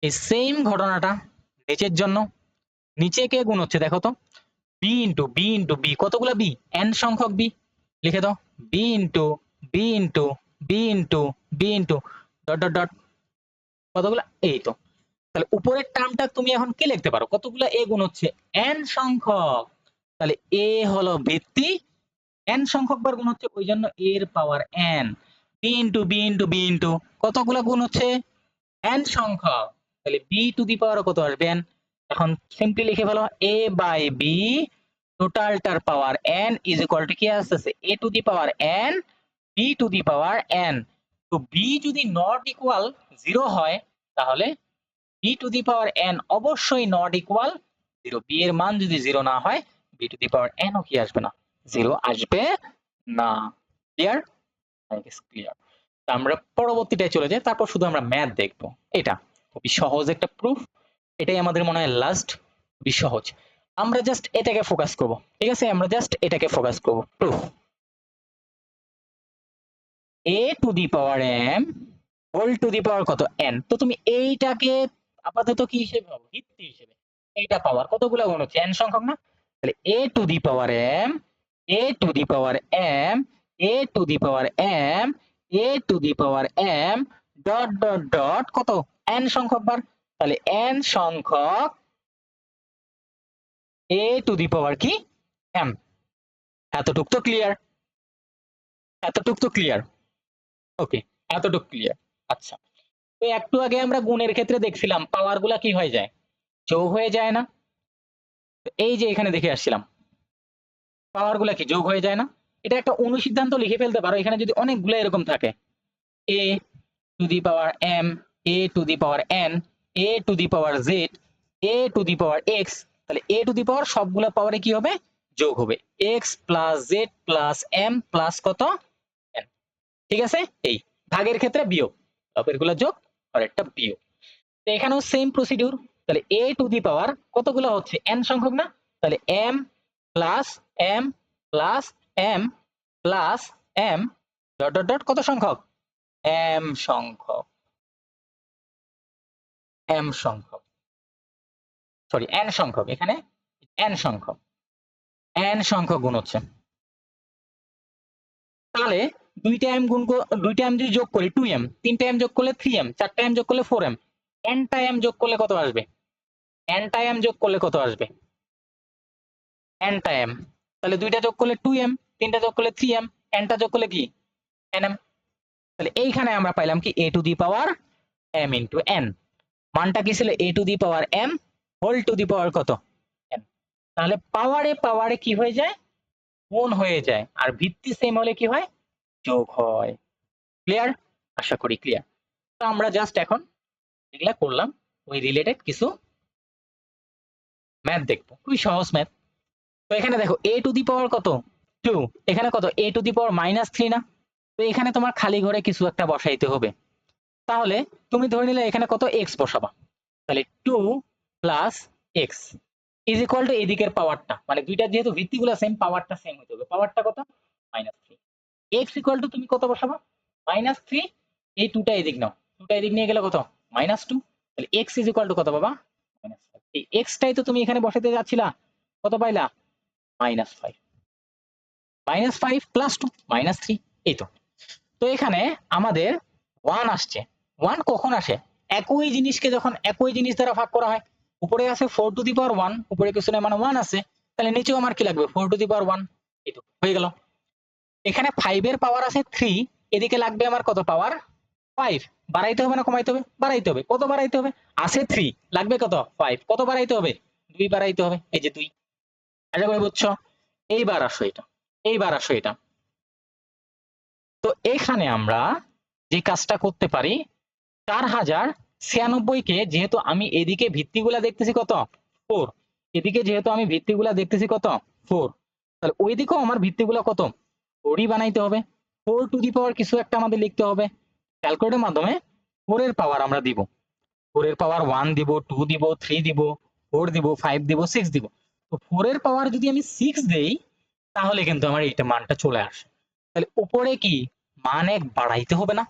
এই সেম ঘটনাটা নিচের জন্য, নিচে কে গুণ হচ্ছে দেখো তো, b into B into B কতগুলো b n সংখ্যক b, লিখে দাও b into B into B into B into dot dot dot কতগুলো, এই তো। তাহলে উপরের টার্মটা তুমি এখন কি লিখতে পারো, কতগুলো a গুণ হচ্ছে n সংখ্যক, তাহলে a হলো ভিত্তি, n সংখ্যক বার গুণ হচ্ছে ওই জন্য a এর power n, b into B into B into কতগুলো গুণ হচ্ছে n সংখ্যক, তাহলে b টু দি পাওয়ার কত আসবে n। এখন সিম্পলি লিখে ফেলো a বাই b টোটালটার power n is equal to কি আসছে a to the power n b to the power n। তো b যদি নট ইকুয়াল 0 হয় তাহলে b to the power n অবশ্যই নট ইকুয়াল 0। b এর মান যদি 0 না হয় b to the power n ও কি আসবে না, 0 আসবে না। ক্লিয়ার? ক্লিয়ার। আমরা পরবর্তীটায় চলে যাই, তারপর শুধু আমরা ম্যাথ দেখবো। এটা খুবই সহজ একটা প্রুফ, এটাই আমাদের মনে হয় লাস্ট, খুবই সহজ। আমরা জাস্ট এটাকে ফোকাস করব, ঠিক আছে? আমরা জাস্ট এটাকে ফোকাস করব। Proof a to the power m whole to the power কত n। তো তুমি এইটাকে আপাতত কি হিসেবে ভাবো, ভিত্তি হিসেবে। এইটা পাওয়ার কতগুলো গুণ হচ্ছে, n সংখ্যক না? তাহলে a to the power m, a to the power m, a to the power m, a to the power m dot dot dot কত n সংখ্যক বার। তাহলে n সংখ্যক a টু দি পাওয়ার কি m। এতটুক তো ক্লিয়ার? এতটুক তো clear? ওকে, এতটুক ক্লিয়ার। আচ্ছা, তো একটু আগে আমরা গুণের ক্ষেত্রে দেখছিলাম পাওয়ার গুলা কি হয়ে যায়, যোগ হয়ে যায় না? এই যে এখানে দেখে আসছিলাম পাওয়ার গুলা কি যোগ হয়ে যায় না? এটা একটা অনুসিদ্ধান্ত লিখে ফেলতে পারো, এখানে যদি অনেকগুলো এরকম থাকে a to the power m, a to the power n, a to the power z, a to the power x, তাহলে a টু দি পাওয়ার সবগুলা পাওয়ারে কি হবে, যোগ হবে x plus z plus m plus কত n। ঠিক আছে? এই ভাগের ক্ষেত্রে বিয়োগ, লবের গুলা যোগ আর একটা বিয়োগ। তো এখানেও সেম প্রসিডিউর। তাহলে a টু দি পাওয়ার কতগুলো হচ্ছে, n সংখ্যক না? তাহলে m plus m plus m plus m dot dot dot কত সংখ্যক, m সংখ্যক, m সংখ্যক, সরি n সংখ্যক, এখানে n সংখ্যক, n সংখ্যক গুণ হচ্ছে। তাহলে দুইটা m গুণ দুইটা m যদি যোগ করি 2m, তিনটা m যোগ করলে 3m, চারটা m যোগ করলে 4m, n টা m যোগ করলে কত আসবে, n টা m যোগ করলে কত আসবে, n টা m। তাহলে দুইটা যোগ করলে 2m, তিনটা যোগ করলে 3m, n টা যোগ করলে কি nm। তাহলে এইখানে আমরা পাইলাম কি a to the power m into n। মানটা কি ছিল, a to the power m whole to the power কত n। তাহলে পাওয়ারে পাওয়ারে কি হয়ে যায়, গুণ হয়ে যায়, আর ভিত্তি সেম হলে কি হয়, যোগ হয়। ক্লিয়ার? আশা করি ক্লিয়ার। তো আমরা জাস্ট এখন এগুলা করলাম, ওই রিলেটেড কিছু ম্যাথ দেখবো, খুবই সহজ ম্যাথ। তো এখানে দেখো a টু দি পাওয়ার কত 2, এখানে কত a টু দি পাওয়ার -3 না? তো এখানে তোমার খালি ঘরে কিছু একটা বসাইতে হবে। তাহলে তুমি ধরে নিলে এখানে কত x বসাবা, তাহলে 2 plus x is equal two এদিকের পাওয়ারটা, মানে দুইটা যেহেতু ভিত্তিগুলো সেম, পাওয়ারটা সেম হতে হবে। পাওয়ারটা কত, -3। x ইকুয়াল টু তুমি কত বসাবা, -3, এই 2 টা এদিক নাও, 2 টা এদিক নিয়ে গেলে কত, -2। তাহলে x ইজ ইকুয়াল টু কত বাবা, -5। এই x টাই তো তুমি এখানে বসাতে যাচ্ছিলা, কত পাইলা, -5। -5 প্লাস 2 -3, এই তো। তো এখানে আমাদের 1 আসছে। 1 কখন আসে, একই জিনিসকে যখন একই জিনিস দ্বারা ভাগ করা হয়। উপরে আছে 4 টু দি পাওয়ার 1, উপরে কিছু না মানে 1 আছে, তাহলে নিচেও আমার কি লাগবে, 4 টু দি পাওয়ার 1। এই তো হয়ে গেল। এখানে 5 এর পাওয়ার আছে 3, এদিকে লাগবে আমার কত পাওয়ার 5। বাড়াইতে হবে না কমাইতে হবে, বাড়াইতে হবে। কত বাড়াইতে হবে, আছে 3, লাগবে কত 5, কত বাড়াইতে হবে, 2 বাড়াইতে হবে, এই যে 2। আশা করি বুঝছো। এইবার আসো এটা, এইবার আসো এটা। তো এখানে আমরা যে কাজটা করতে পারি, 4096 কে যেহেতু আমি এদিকে ভিত্তিগুলা দেখতেছি কত 4, এদিকে যেহেতু আমি ভিত্তিগুলা দেখতেছি কত 4, তাহলে ওইদিকেও আমার ভিত্তিগুলা কত 4ই বানাইতে হবে। 4 টু দি পাওয়ার কিছু একটা আমাদের লিখতে হবে, ক্যালকুলেটরের মাধ্যমে 4 এর পাওয়ার আমরা দিব। 4 এর পাওয়ার 1 দিব, 2 দিব, 3 দিব, 4 দিব, 5 দিব, 6 দিব। তো 4 এর পাওয়ার যদি আমি 6 দেই তাহলে কিন্তু আমার এইটা মানটা চলে আসে। তাহলে উপরে কি মান 1 বাড়াইতে হবে না,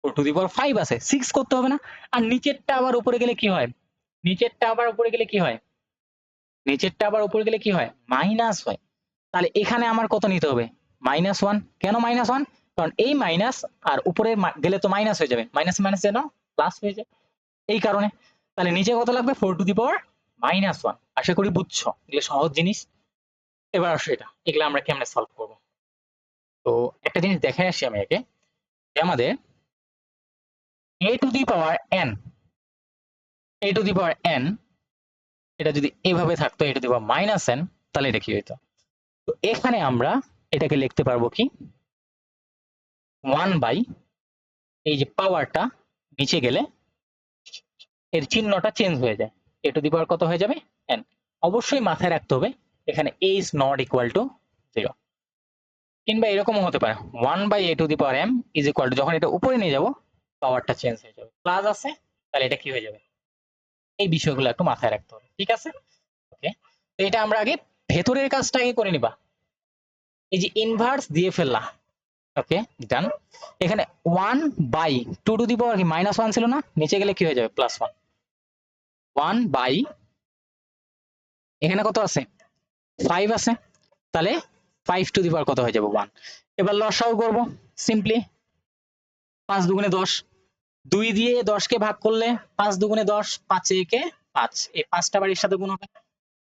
4 টু দি পাওয়ার 5 আছে, 6 করতে হবে না। আর নিচেরটা আবার উপরে গেলে কি হয়, নিচেরটা আবার উপরে গেলে কি হয়, নিচেরটা আবার উপরে গেলে কি হয়, মাইনাস হয়। তাহলে এখানে আমার কত নিতে হবে, -1। কেন -1, কারণ এই মাইনাস আর উপরে গেলে তো মাইনাস হয়ে যাবে, মাইনাস মাইনাস যেন প্লাস হয়ে যায়, এই কারণে। তাহলে নিচে কত লাগবে, 4 টু দি পাওয়ার -1। আশা করি বুঝছো, এগুলো সহজ জিনিস। এবার আসো এটা, এগুলো আমরা কেমনে সলভ করব। তো একটা জিনিস দেখাই আসি আমি একে, যে আমাদের a to the power n, a to the power n, এটা যদি এভাবে থাকতো a to the power -n, তাহলে এটা কি হইতো। তো এখানে আমরা এটাকে লিখতে পারবো কি 1/, এই যে পাওয়ারটা নিচে গেলে এর চিহ্নটা চেঞ্জ হয়ে যায়, এ টু দি পাওয়ার কত হয়ে যাবে n। অবশ্যই মাথায় রাখতে হবে এখানে a is not equal to 0, কিংবা এরকমও হতে পারে 1/a⁴m ইজ ইকুয়াল টু, যখন এটা উপরে নিয়ে যাব পাওয়ারটা চেঞ্জ হয়ে যাবে, প্লাস আছে তাহলে এটা কি হয়ে যাবে, এই বিষয়গুলো একটু মাথায় রাখতে হবে, ঠিক আছে। ওকে, তো এটা আমরা আগে ভেতরের কাজটা আগে করে নিবা, এই যে ইনভার্স দিয়ে ফেললাম। ওকে ডান। এখানে 1/2 কি -1 ছিল না, নিচে গেলে কি হয়ে যাবে +1, 1/ এখানে কত আছে 5 আছে, তাহলে 5 কত হয়ে যাবে 1। এবার লসাগু করব সিম্পলি, 5 দুগুণে 10, 2 দিয়ে 10 কে ভাগ করলে 5 দুগুণে 10, 5 একে 5, এই 5টা আবার এর সাথে গুণ হবে,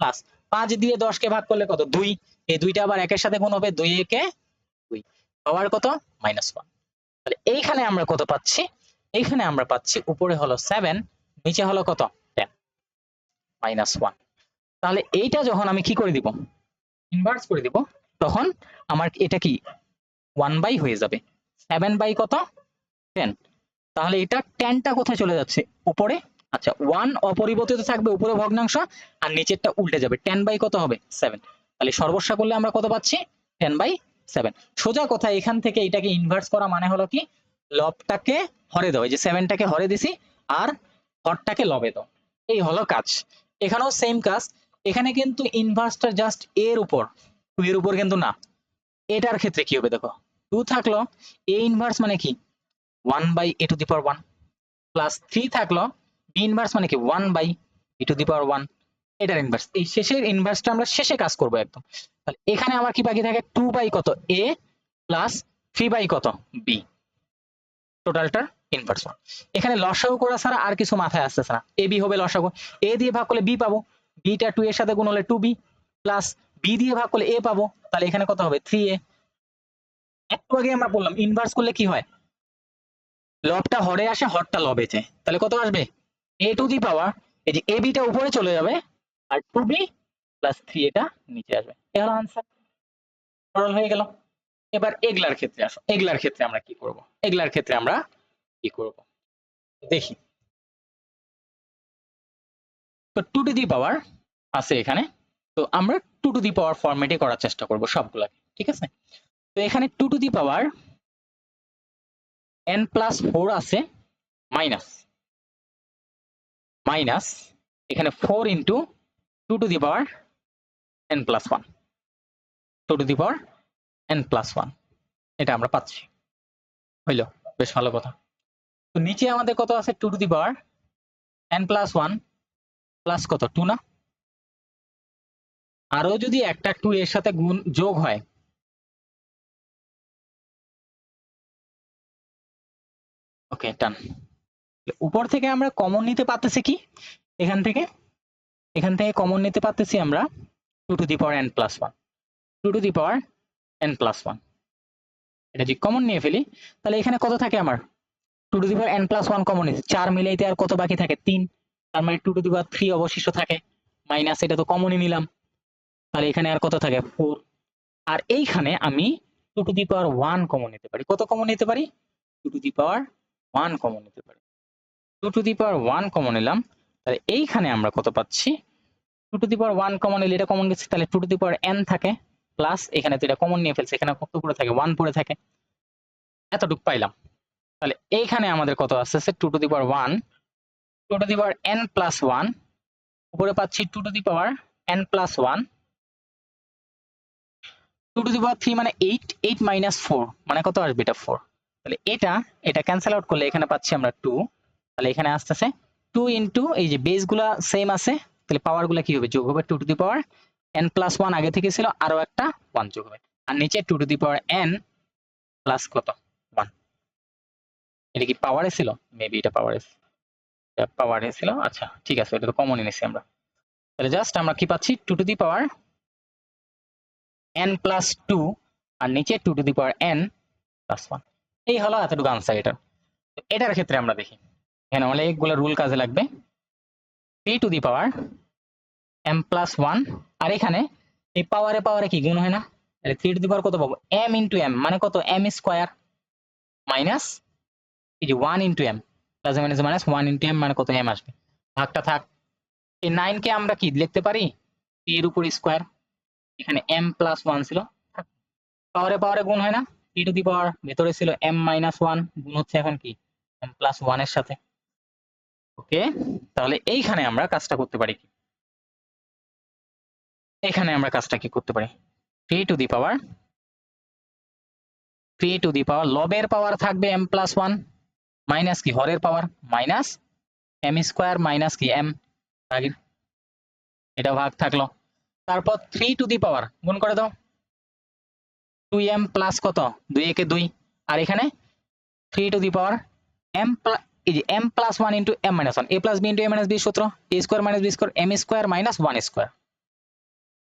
প্লাস 5 দিয়ে 10 কে ভাগ করলে কত 2, এই 2টা আবার একের সাথে গুণ হবে, 2 একে 2, পাওয়ার কত -1। তাহলে এইখানে আমরা কত পাচ্ছি, এইখানে আমরা পাচ্ছি উপরে হলো 7, নিচে হলো কত 10, -1। তাহলে এইটা যখন আমি কি করে দিব, ইনভার্স করে দিব, তখন আমার এটা কি 1/ হয়ে যাবে, 7/ কত 10। তাহলে এটা 10টা কোথায় চলে যাচ্ছে উপরে, আচ্ছা 1 অপরিবর্তিত থাকবে উপরে ভগ্নাংশ, আর নিচেরটা উল্টে যাবে, 10/ কত হবে 7। তাহলে সর্বস্ব করলে আমরা কত পাচ্ছি 10/7। সোজা কথা এখান থেকে এটাকে ইনভার্স করা মানে হলো কি, লবটাকে হরে দাও, এই যে 7টাকে হরে দিছি আর হরটাকে লবে দাও, এই হলো কাজ। এখানেও সেম কাজ, এখানে কিন্তু ইনভার্সটা জাস্ট এর উপর, 2 এর উপর কিন্তু না। এটার ক্ষেত্রে কি হবে দেখো, 2 থাকলো, a ইনভার্স মানে কি 1/a⁴1, প্লাস 3 থাকলো, b ইনভার্স মানে কি 1/b⁴1, এটার ইনভার্স। এই শেষের ইনভার্সটা আমরা শেষে কাজ করব একদম। তাহলে এখানে আমার কি বাকি থাকে 2/ কত a প্লাস 3/ কত b, টোটালটার ইনভার্স 1। এখানে লসাগু করা ছাড়া আর কিছু মাথায় আসতেছে না, a b হবে লসাগু, a দিয়ে ভাগ করলে b পাবো, b টা 2 এর সাথে গুণ হলে 2b, প্লাস b দিয়ে ভাগ করলে a পাবো, তাহলে এখানে কত হবে 3a। একটু আগে আমরা বললাম ইনভার্স করলে কি হয়, লবটা হরে আসে, হরটা লবে যায়, তাহলে কত আসবে a টু দি পাওয়ার, এই যে a b টা উপরে চলে যাবে আর 2b প্লাস 3 এটা নিচে আসবে, এই হলো आंसर, সরল হয়ে গেল। এবার এগুলার ক্ষেত্রে আসো, এগুলার ক্ষেত্রে আমরা কি করব, এগুলার ক্ষেত্রে আমরা কি করব দেখি। তো 2 টু দি পাওয়ার আছে এখানে, তো আমরা 2 টু দি পাওয়ার ফরম্যাটে করার চেষ্টা করব সবগুলাকে, ঠিক আছে। তো এখানে 2 টু দি পাওয়ার n+4 আছে, মাইনাস মাইনাস এখানে 4 into 2 to the power n+1, 2 to the power n+1, এটা আমরা পাচ্ছি, হইলো বেশ ভালো কথা। তো নিচে আমাদের কত আছে 2 to the power n+1 plus কত 2 না, আরো যদি একটা 2 এর সাথে গুণ যোগ হয়, ওকে ডান। উপর থেকে আমরা কমন নিতে পারতেছি কি, এখান থেকে কমন নিতে পারতেছি আমরা 2 to the power n+1, 2 to the power n+1, এটা যদি কমন নিয়ে ফেলি তাহলে এখানে কত থাকে আমার 2 to the power n+1 common নিতে 4 মিলাইতে আর কত বাকি থাকে 3, তার মানে 2 টু দি পাওয়ার 3 অবশিষ্ট থাকে, মাইনাস এটা তো কমনই নিলাম, তাহলে এখানে আর কত থাকে 4। আর এইখানে আমি 2 টু দি পাওয়ার 1 কমন নিতে পারি, কত কমন নিতে পারি 2 টু দি পাওয়ার 1 কমন নিতে পারি, 2 টু দি পাওয়ার 1 কমন নিলাম, তাহলে এইখানে আমরা কত পাচ্ছি 2 টু দি পাওয়ার 1 কমন নিলে এটা কমন গেছে, তাহলে 2 টু দি পাওয়ার n থাকে, প্লাস এখানে তো এটা কমন নিয়ে ফেলছে, এখানে কত পড়ে থাকে 1 পড়ে থাকে, এতটুকু পাইলাম। তাহলে এইখানে আমাদের কত আসছে 2 to the power 1, 2 to the power n+1, উপরে পাচ্ছি 2 to the power n+1, 2 to the পাওয়ার 3 মানে 8, 8 মাইনাস 4 মানে কত আসবে এটা 4, তাহলে এটা ক্যান্সেল আউট করলে এখানে পাচ্ছি আমরা 2, তাহলে এখানে আসতেছে 2 ইনটু এই যে বেস গুলা সেম আছে, তাহলে পাওয়ার গুলা কি হবে যোগ হবে, 2 টু দি পাওয়ার n+1 আগে থেকে ছিল, আরো একটা 1 যোগ হবে, আর নিচে 2 to the power n plus কত 1, এটা কি পাওয়ারে ছিল, মেবি এটা পাওয়ারে ছিল, আচ্ছা ঠিক আছে, এটা তো কমন এনেছি আমরা, তাহলে জাস্ট আমরা কি পাচ্ছি 2 টু দি পাওয়ার n+2 আর নিচে 2 টু দি পাওয়ার n+1, এই হলো এতটুকু আনসার এটা। এটার ক্ষেত্রে আমরা দেখি, এখানে অনেকগুলো রুল কাজে লাগবে, 3 টু দি পাওয়ার m+1, আর এখানে এই পাওয়ারে কি গুণ হয় না, তাহলে 3 টু দি পাওয়ার কত পাবো m ইনটু m মানে কত m স্কয়ার মাইনাস এই যে 1 into M plus minus minus 1 into M মানে কত এম আসবে, ভাগটা থাক। এই 9 কে আমরা কি লিখতে পারি p এর উপর স্কয়ার, এখানে m প্লাস 1 ছিল, পাওয়ারে পাওয়ারে গুণ হয় না, p টু দি পাওয়ার ভেতরে ছিল m মাইনাস 1 গুণ হচ্ছে এখন কি m প্লাস 1 এর সাথে। ওকে, তাহলে এইখানে আমরা কাজটা করতে পারি কি, এখানে আমরা কাজটা কি করতে পারি, 3 টু দি পাওয়ার লবের পাওয়ার থাকবে m প্লাস 1 মাইনাস কি হরের পাওয়ার মাইনাস m স্কয়ার মাইনাস কি m ভাগের, এটা ভাগ থাকলো। তারপর 3 টু দি পাওয়ার গুণ করে দাও 2m প্লাস কত 2 একে 2, আর এখানে 3 টু দি পাওয়ার m এই যে m plus 1 into m minus 1, a plus b into a minus b সূত্র, a square minus b square m square minus 1 square.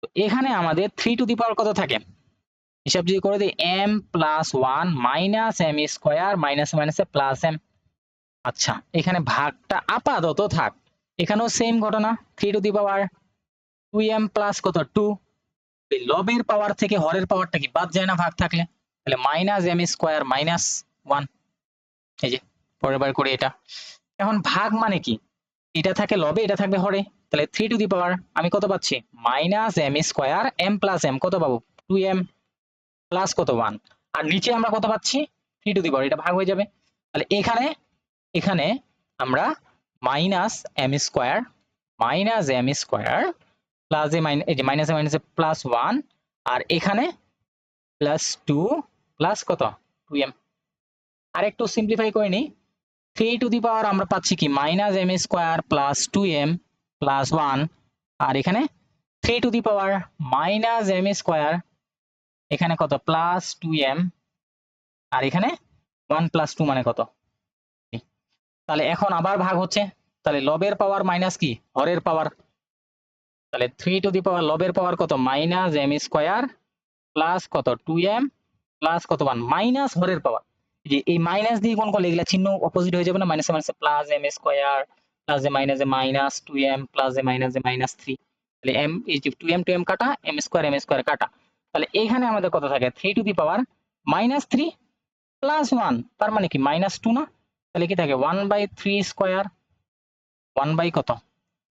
তো এখানে আমাদের 3 টু দি পাওয়ার কত থাকে, হিসাব যদি করে দিই m plus 1 minus m square minus মাইনাসে প্লাস m। আচ্ছা, এখানে ভাগটা আপাতত থাক, এখানেও সেম ঘটনা, 3 to the power 2m plus কত 2, এই লবের পাওয়ার থেকে হরের পাওয়ারটা কি বাদ যায় না ভাগ থাকলে, তাহলে মাইনাস m স্কয়ার মাইনাস 1, এই যে পরের বার করে এটা। এখন ভাগ মানে কি, এটা থাকে লবে এটা থাকবে হরে, তাহলে 3 টু দি পাওয়ার আমি কত পাচ্ছি minus m square m plus m কত পাবো 2m প্লাস কত 1, আর নিচে আমরা কত পাচ্ছি 3 টু দি পাওয়ার, এটা ভাগ হয়ে যাবে। তাহলে এখানে এখানে আমরা মাইনাস m স্কয়ার প্লাস এই যে মাইনাসে মাইনাসে প্লাস 1, আর এখানে প্লাস 2 প্লাস কত 2m। আর একটু সিম্পলিফাই করে নিই, 3 টু দি পাওয়ার আমরা পাচ্ছি কি minus m square plus 2m plus 1, আর এখানে 3 to the power minus m square এখানে কত প্লাস 2m, আর এখানে 1 প্লাস 2 মানে কত। তাহলে এখন আবার ভাগ হচ্ছে, তাহলে লবের পাওয়ার মাইনাস কি হরের পাওয়ার, তাহলে 3 টু দি পাওয়ার লবের পাওয়ার কত মাইনাস m স্কয়ার প্লাস কত 2m প্লাস কত 1 মাইনাস হরের পাওয়ার, যে এই মাইনাস দিয়ে কোন করলে এগুলা চিহ্ন অপোজিট হয়ে যাবে না, মাইনাসে মাইনাসে প্লাস m স্কয়ার প্লাস এ মাইনাসে minus 2m plus a minus 3, তাহলে m এই যে 2m কাটা m স্কয়ার কাটা, তাহলে এইখানে আমাদের কত থাকে 3 to the power minus 3 plus 1, তার মানে কি মাইনাস 2 না, তাহলে কি থাকে 1/3 স্কয়ার 1 বাই কত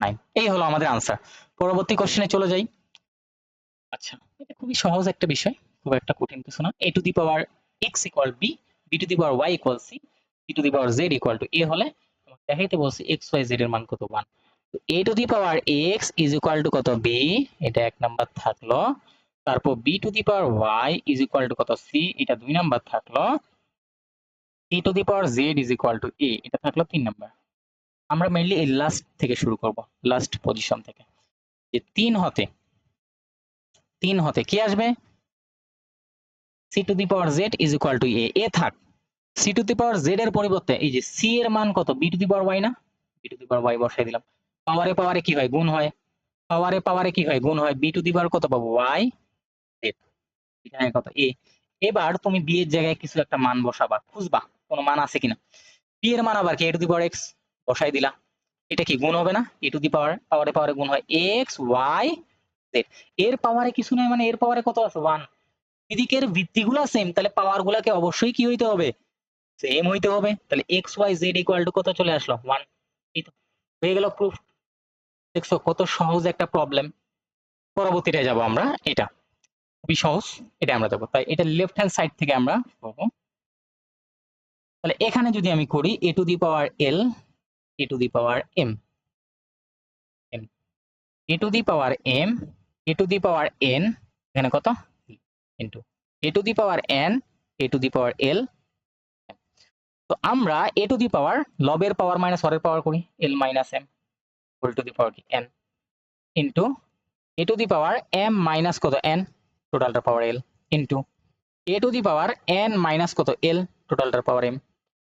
9। এই হলো আমাদের আনসার। পরবর্তী কোশ্চেনে চলে যাই। আচ্ছা, এটা খুবই সহজ একটা বিষয়, খুব একটা কঠিন কিছু না। a to the power x equal b, b to the power y equal c, c two the power z equal to a হলে আমাকে দেখাইতে বলছি x y z এর মান কত 1। তো a to the power x is equal to কত b, এটা এক নাম্বার থাকলো। তারপর b to the power y is equal to কত c, এটা 2 নাম্বার থাকলো। a to the power z is equal two a, এটা থাকলো 3 নাম্বার। আমরা মেইনলি এই লাস্ট থেকে শুরু করব, লাস্ট পজিশন থেকে, যে 3 হতে কি আসবে c two the power z is equal two a থাক, c two the power z এর পরিবর্তে এই যে c এর মান কত b to the power y না, b to the power y বসাই দিলাম। পাওয়ারে পাওয়ারে কি হয় গুণ হয়, পাওয়ারে কি হয় গুণ হয়, b টু দি পাওয়ার কত পাবো y z, এখানে কত a। এবার তুমি b এর জায়গায় কিছু একটা মান বসাবা, খুঁজবা কোন মান আছে কিনা, b এর মান আবার কি a to the power x বসাই দিলা, এটা কি গুণ হবে না, a টু দি পাওয়ার পাওয়ারে পাওয়ারে গুণ হয় x y z, এর পাওয়ারে কিছু নাই মানে এর পাওয়ারে কত আছে 1, এদিকের ভিত্তিগুলো সেম, তাহলে পাওয়ার গুলাকে অবশ্যই কি হইতে হবে সেম হইতে হবে, তাহলে x y z equal to কত চলে আসলো 1, এই তো হয়ে গেল প্রুফ। দেখছো কত সহজ একটা প্রবলেম। পরবর্তীতে যাব আমরা, এটা খুবই সহজ, এটা আমরা দেখব। তাই এটা লেফট হ্যান্ড সাইড থেকে আমরা করব। তাহলে এখানে যদি আমি করি a to the power l, a to the power m, a to the power m, a to the power n, এখানে কত into a to the power n, a to the power l। তো আমরা a to the power লবের power minus হরের power করি l minus m whole to the power কি n into a to the power m minus কত n টোটালটার power l into a to the power n minus কত l টোটালটার power m।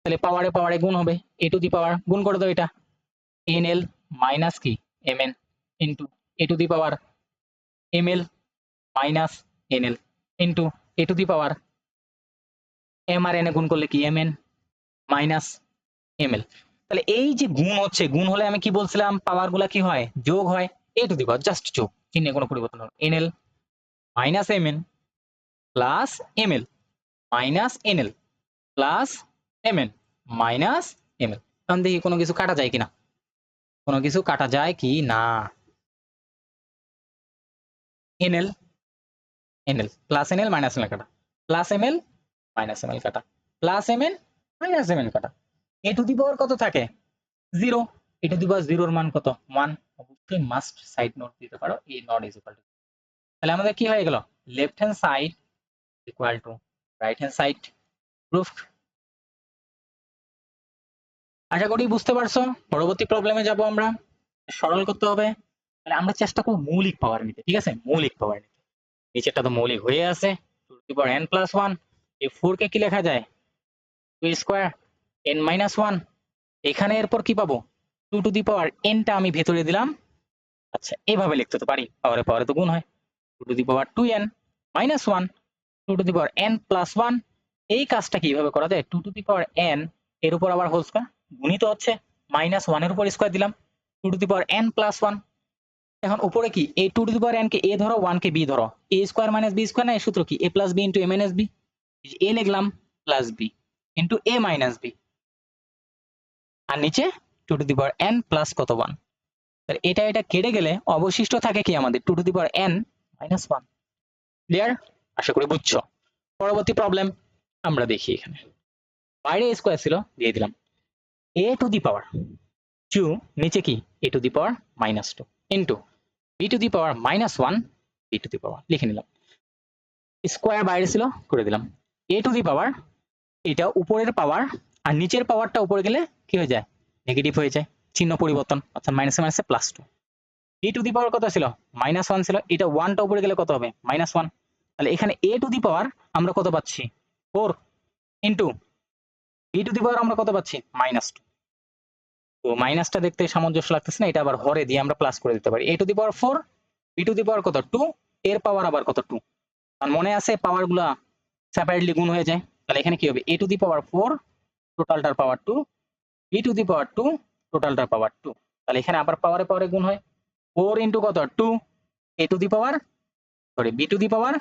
তাহলে পাওয়ারে পাওয়ারে গুণ হবে, a টু দি পাওয়ার গুণ করে দাও এটা nl মাইনাস কি mn into a to the power ml minus nl into a to the power m আর n এ গুণ করলে কি mn মাইনাস ml। তাহলে এই যে গুণ হচ্ছে, গুণ হলে আমি কি বলছিলাম পাওয়ার গুলা কি হয় যোগ হয়, a to the power just যোগ, চিহ্নে কোনো পরিবর্তন হবে nl minus mn plus ml minus nl plus mn minus ml। এখন দেখি কোনো কিছু কাটা যায় কিনা, কোনো কিছু কাটা যায় কি না। nl nl plus nl minus ml কাটা, প্লাস ml মাইনাস ml কাটা, প্লাস ml মাইনাস ml কাটা। এ টু দি পাওয়ার কত থাকে? 0। এ টু দি পাওয়ার 0 এর মান কত? 1। অবশ্যই মাস্ট সাইড নোট দিতে পারো, A not is equal to. তাহলে আমাদের কি হয়ে গেল? Left hand side equal to right hand side. Proofed. আশা করি বুঝতে পারছো। পরবর্তী প্রবলেমে যাব আমরা। সরল করতে হবে। তাহলে আমরা চেষ্টা করব মৌলিক পাওয়ার নিতে, ঠিক আছে? মৌলিক পাওয়ার নিতে। নিচেরটা তো মৌলিক হয়ে আছে, 2 to the power n plus 1। এই 4 কে কি লেখা যায়? 2 স্কয়ার n মাইনাস 1। এখানে এরপর কি পাবো? 2 টু দি পাওয়ার n টা আমি ভেতরে দিলাম। আচ্ছা, এভাবে লিখতে তো পারি, পাওয়ারে পাওয়ারে তো গুণ হয়। 2 to the power 2n minus 1, 2 to the power n plus 1। এই কাজটা কিভাবে করা যায়? 2 টু দি পাওয়ার n এর উপর আবার হোল স্কয়ার গুণিত হচ্ছে, মাইনাস 1 এর উপর স্কয়ার দিলাম, 2 to the power n plus 1। এখন উপরে কি? এই 2 to the power n K a ধরো, 1 কে b ধরো। a square minus b square না, এর সূত্র কি? a plus b into a minus b। a লিখলাম plus b into a minus b, আর নিচে 2 to the power n plus কত 1। তাহলে এটা কেটে গেলে অবশিষ্ট থাকে কি আমাদের? 2 to the power n minus 1। Clear? আশা করি বুঝছো। পরবর্তী প্রবলেম আমরা দেখি। এখানে বাইরে স্কয়ার ছিল, দিয়ে দিলাম a টু দি পাওয়ার 2, নিচে কি? a to the power minus 2 into b to the power minus 1 b to the power লিখে নিলাম। স্কয়ার বাইরে ছিল, করে দিলাম। a টু দি পাওয়ার, এটা উপরের পাওয়ার, আর নিচের পাওয়ারটা উপরে গেলে কি হয়ে যায়? নেগেটিভ হয়ে যায়, চিহ্ন পরিবর্তন, অর্থাৎ মাইনাসে মাইনাসে plus 2। b to the power কত ছিল? মাইনাস 1 ছিল, এটা 1 টা উপরে গেলে কত হবে? মাইনাস 1। তাহলে এখানে a টু দি পাওয়ার আমরা কত পাচ্ছি? 4 into b to the power আমরা কত পাচ্ছি? মাইনাস 2। তো মাইনাসটা দেখতে সামঞ্জস্য লাগতেছে না, এটা আবার হরে দিয়ে আমরা প্লাস করে দিতে পারি। a to the power 4, b to the power কত? 2, এর পাওয়ার আবার কত? 2। আর মনে আছে পাওয়ার গুলা সেপারেটলি গুণ হয়ে যায়। তাহলে এখানে কি হবে? a টু দি পাওয়ার 4 টোটালটার power 2, b to the power 2 টোটালটার পাওয়ার 2। তাহলে এখানে আবার পাওয়ারে পাওয়ারে গুণ হয়, 4 ইনটু কত? 2 a to the power, sorry b to the power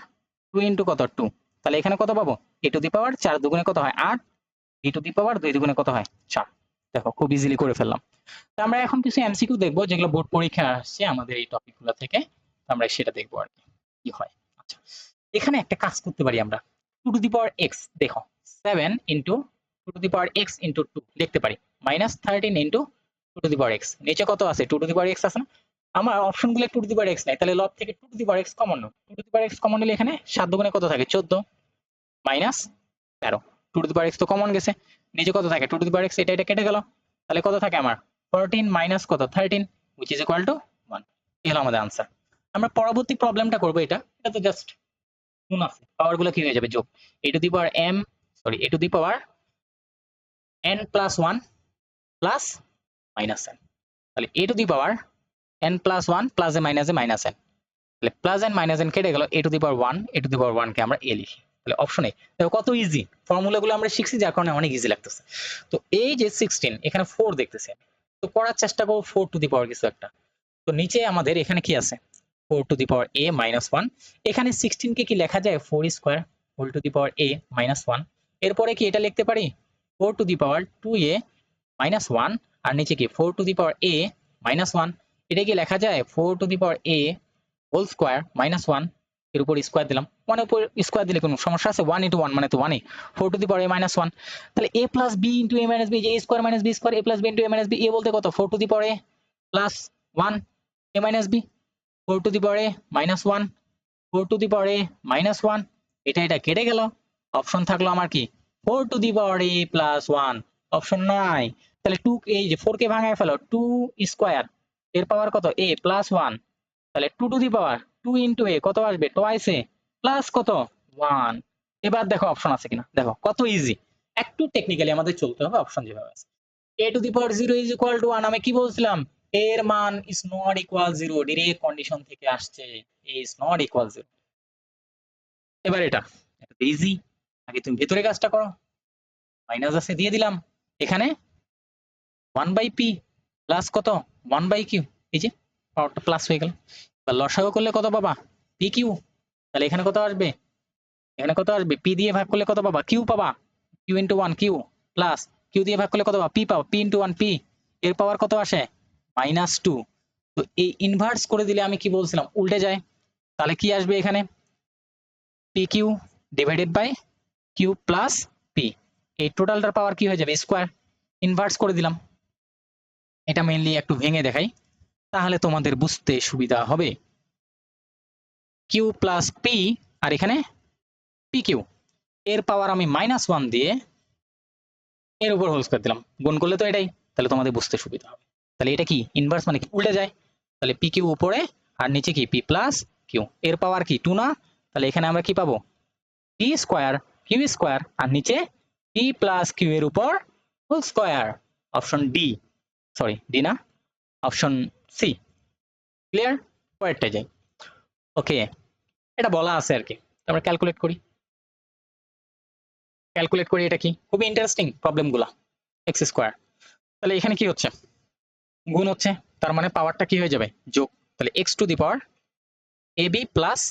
2 into কত? 2। তাহলে এখানে কত পাবো? a টু দি পাওয়ার 4 দুগুণে কত হয়? 8, b টু দি পাওয়ার 2 দুগুণে কত হয়? 4। দেখো খুব ইজিলি করে ফেললাম। তো আমরা এখন কিছু এমসিকিউ দেখবো, যেগুলো বোর্ড পরীক্ষায় আসছে আমাদের এই টপিকগুলো থেকে। আমরা সেটা দেখবো আর কি হয়। আচ্ছা, এখানে একটা কাজ করতে পারি আমরা। 2 টু দি পাওয়ার x, দেখো 7 into 2 to the power x into 2 লিখতে পারি, minus 13 into 2 to the power x। নিচে কত আছে? 2 টু দি পাওয়ার x আছে না? আমার অপশনগুলো 2 টু দি পাওয়ার x নাই, তাহলে লব থেকে 2 to the power x common now. 2 to the power x common নিলে এখানে 7 দুগুণে কত থাকে? 14 minus 13। 2 to the power x তো কমন গেছে, নিচে কত থাকে? 2 টু দি পাওয়ার x, এটা কেটে গেল। তাহলে কত থাকে আমার? 14 মাইনাস কত? 13, which is equal to 1। এই হলো আমাদের आंसर। আমরা পরবর্তী প্রবলেমটা করব। এটা তো জাস্ট গুণ আছে, পাওয়ার গুলো কি হয়ে যাবে? যোগ। a to the power m, sorry a to the power n plus 1 plus minus n। তাহলে a to the power n plus 1 plus a minus n। তাহলে প্লাস n মাইনাস n কেটে গেল, a to the power 1, a to the power 1 কে আমরা a লিখি। তাহলে option A. দেখো কত ইজি, ফর্মুলাগুলো আমরা শিখছি যার কারণে অনেক ইজি লাগতেছে। তো এই যে 16, এখানে 4 দেখতেছি আমি, তো করার চেষ্টা করব 4 টু দি পাওয়ার কিছু একটা। তো নিচে আমাদের এখানে কি আছে? 4 to the power a minus 1। এখানে 16 কে কি লেখা যায়? 4 square whole to the power a minus 1। এরপরে কি এটা লিখতে পারি? 4 to the power 2a minus 1, আর নিচে কি? 4 to the power a minus 1। এটা কি লেখা যায়? 4 to the power a whole square minus 1, এর উপর স্কয়ার দিলাম। 1 এর উপর স্কয়ার দিলে কোনো সমস্যা আছে? 1 ইনটু 1 মানে তো 1 ই। 4 to the power a minus 1। তাহলে a plus b into a minus b, যে a square minus b square, a plus b into a minus b, a বলতে কত? 4 to the power a plus 1 a minus b, 4 to the power a minus 1, 4 to the power a minus 1। এটা কেটে গেল, option থাকলো আমার কি? 4 to the power a plus 1। Option নাই। তাহলে 2, এই যে 4 কে ভাঙায় ফেলো, 2 স্কয়ার এর পাওয়ার কত? a plus 1। তাহলে 2 to the power 2 into a কত আসবে? টুয়াইস a প্লাস কত? 1। এবার দেখো অপশন আছে কিনা, দেখো কত ইজি। একটু টেকনিক্যালি আমাদের চলতে হবে, অপশন যেভাবে আছে। a to the power 0 is equal two 1, আমি কি বলছিলাম? a এর মান is not equal 0, direct condition থেকে আসছে, a ইজ নট ইকুয়াল 0। এবার এটা ইজি, আগে তুমি ভেতরে কাজটা করো। মাইনাস আছে দিয়ে দিলাম, এখানে 1 বাই p প্লাস কত? 1 বাই q, এই যে পাওয়ারটা প্লাস হয়ে গেল। এবার লসাগু করলে কত পাবা? pq। তাহলে এখানে কত আসবে? এখানে কত আসবে? p দিয়ে ভাগ করলে কত পাবা? q পাবা। q into 1 q plus Q দিয়ে ভাগ করলে কত পাবো? পি পাবো। পি ইন্টু ওয়ান পি, এর পাওয়ার কত আসে? -2। তো এই ইনভার্স করে দিলে আমি কি বলছিলাম, উল্টে যায়। তাহলে কি আসবে এখানে? P Q divided by Q plus P, এই টোটালটার পাওয়ার কি হয়ে যাবে? স্কোয়ার। ইনভার্স করে দিলাম। এটা মেইনলি একটু ভেঙে দেখাই, তাহলে তোমাদের বুঝতে সুবিধা হবে। কিউ প্লাস পি, আর এখানে পি কিউ, এর পাওয়ার আমি -1 দিয়ে এর উপর হোল স্কয়ার দিলাম, গুণ করলে তো এটাই, তাহলে তোমাদের বুঝতে সুবিধা হবে। তাহলে এটা কি ইনভার্স মানে কি? উল্টে যায়। তাহলে পি কিউ উপরে আর নিচে কি পি প্লাস কিউ, এর পাওয়ার কি 2 না? তাহলে এখানে আমরা কি পাবো? পি স্কয়ার কিউ স্কয়ার, আর নিচে পি প্লাস কিউ এর উপর whole square. Option D, sorry D না, অপশন সি। ক্লিয়ার? পরেরটা যাই। ওকে, এটা বলা আছে আর কি, আমরা ক্যালকুলেট করি। এটা কি খুবই ইন্টারেস্টিং প্রবলেম গুলা। এক্স স্কয়ার, তাহলে এখানে কি হচ্ছে? গুণ হচ্ছে, তার মানে পাওয়ারটা কি হয়ে যাবে? যোগ। তাহলে X to the power AB plus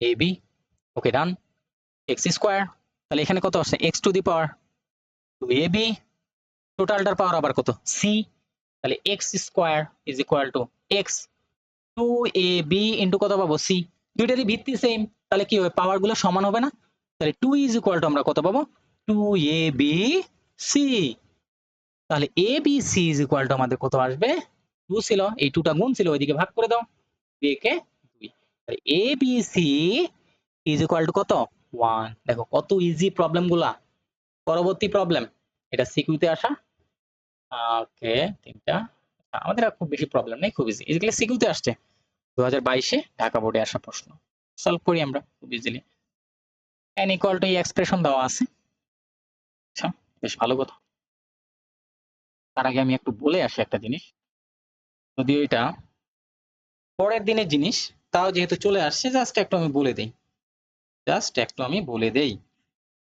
AB, okay done. X square, তাহলে এখানে কত আসছে? X to the power 2ab, টোটালটার পাওয়ার আবার কত? সি। তাহলে x square is equal two x 2ab into কত পাবো? সি। দুইটারই ভিত্তি সেম, তাহলে কি হবে? পাওয়ার গুলো সমান হবে না? তাহলে 2 ইজ ইকুয়াল টু আমরা কত পাবো? 2abc। তাহলে abc ইজ ইকুয়াল টু আমাদের কত আসবে? 2 ছিল, এই 2টা গুণ ছিল, ওইদিকে ভাগ করে দাও, 2 কে 2। তাহলে abc ইজ ইকুয়াল টু কত? 1। দেখো কত ইজি প্রবলেম গুলা। পরবর্তী প্রবলেম, এটা সিকিউতে আসা। ওকে, তিনটা। আমাদের আর খুব বেশি প্রবলেম নেই, খুব ইজি। এগুলো সিকিউতে আসছে 2022-এ ঢাকা বোর্ডে আসা প্রশ্ন। সলভ করি আমরা খুব ইজিলি। n ইকুয়াল টু এই এক্সপ্রেশন দেওয়া আছে। আচ্ছা, বেশ ভালো কথা। তার আগে আমি একটু বলে আসি একটা জিনিস, যদিও এটা পরের দিনের জিনিস, তাও যেহেতু চলে আসছে জাস্ট একটু আমি বলে দেই।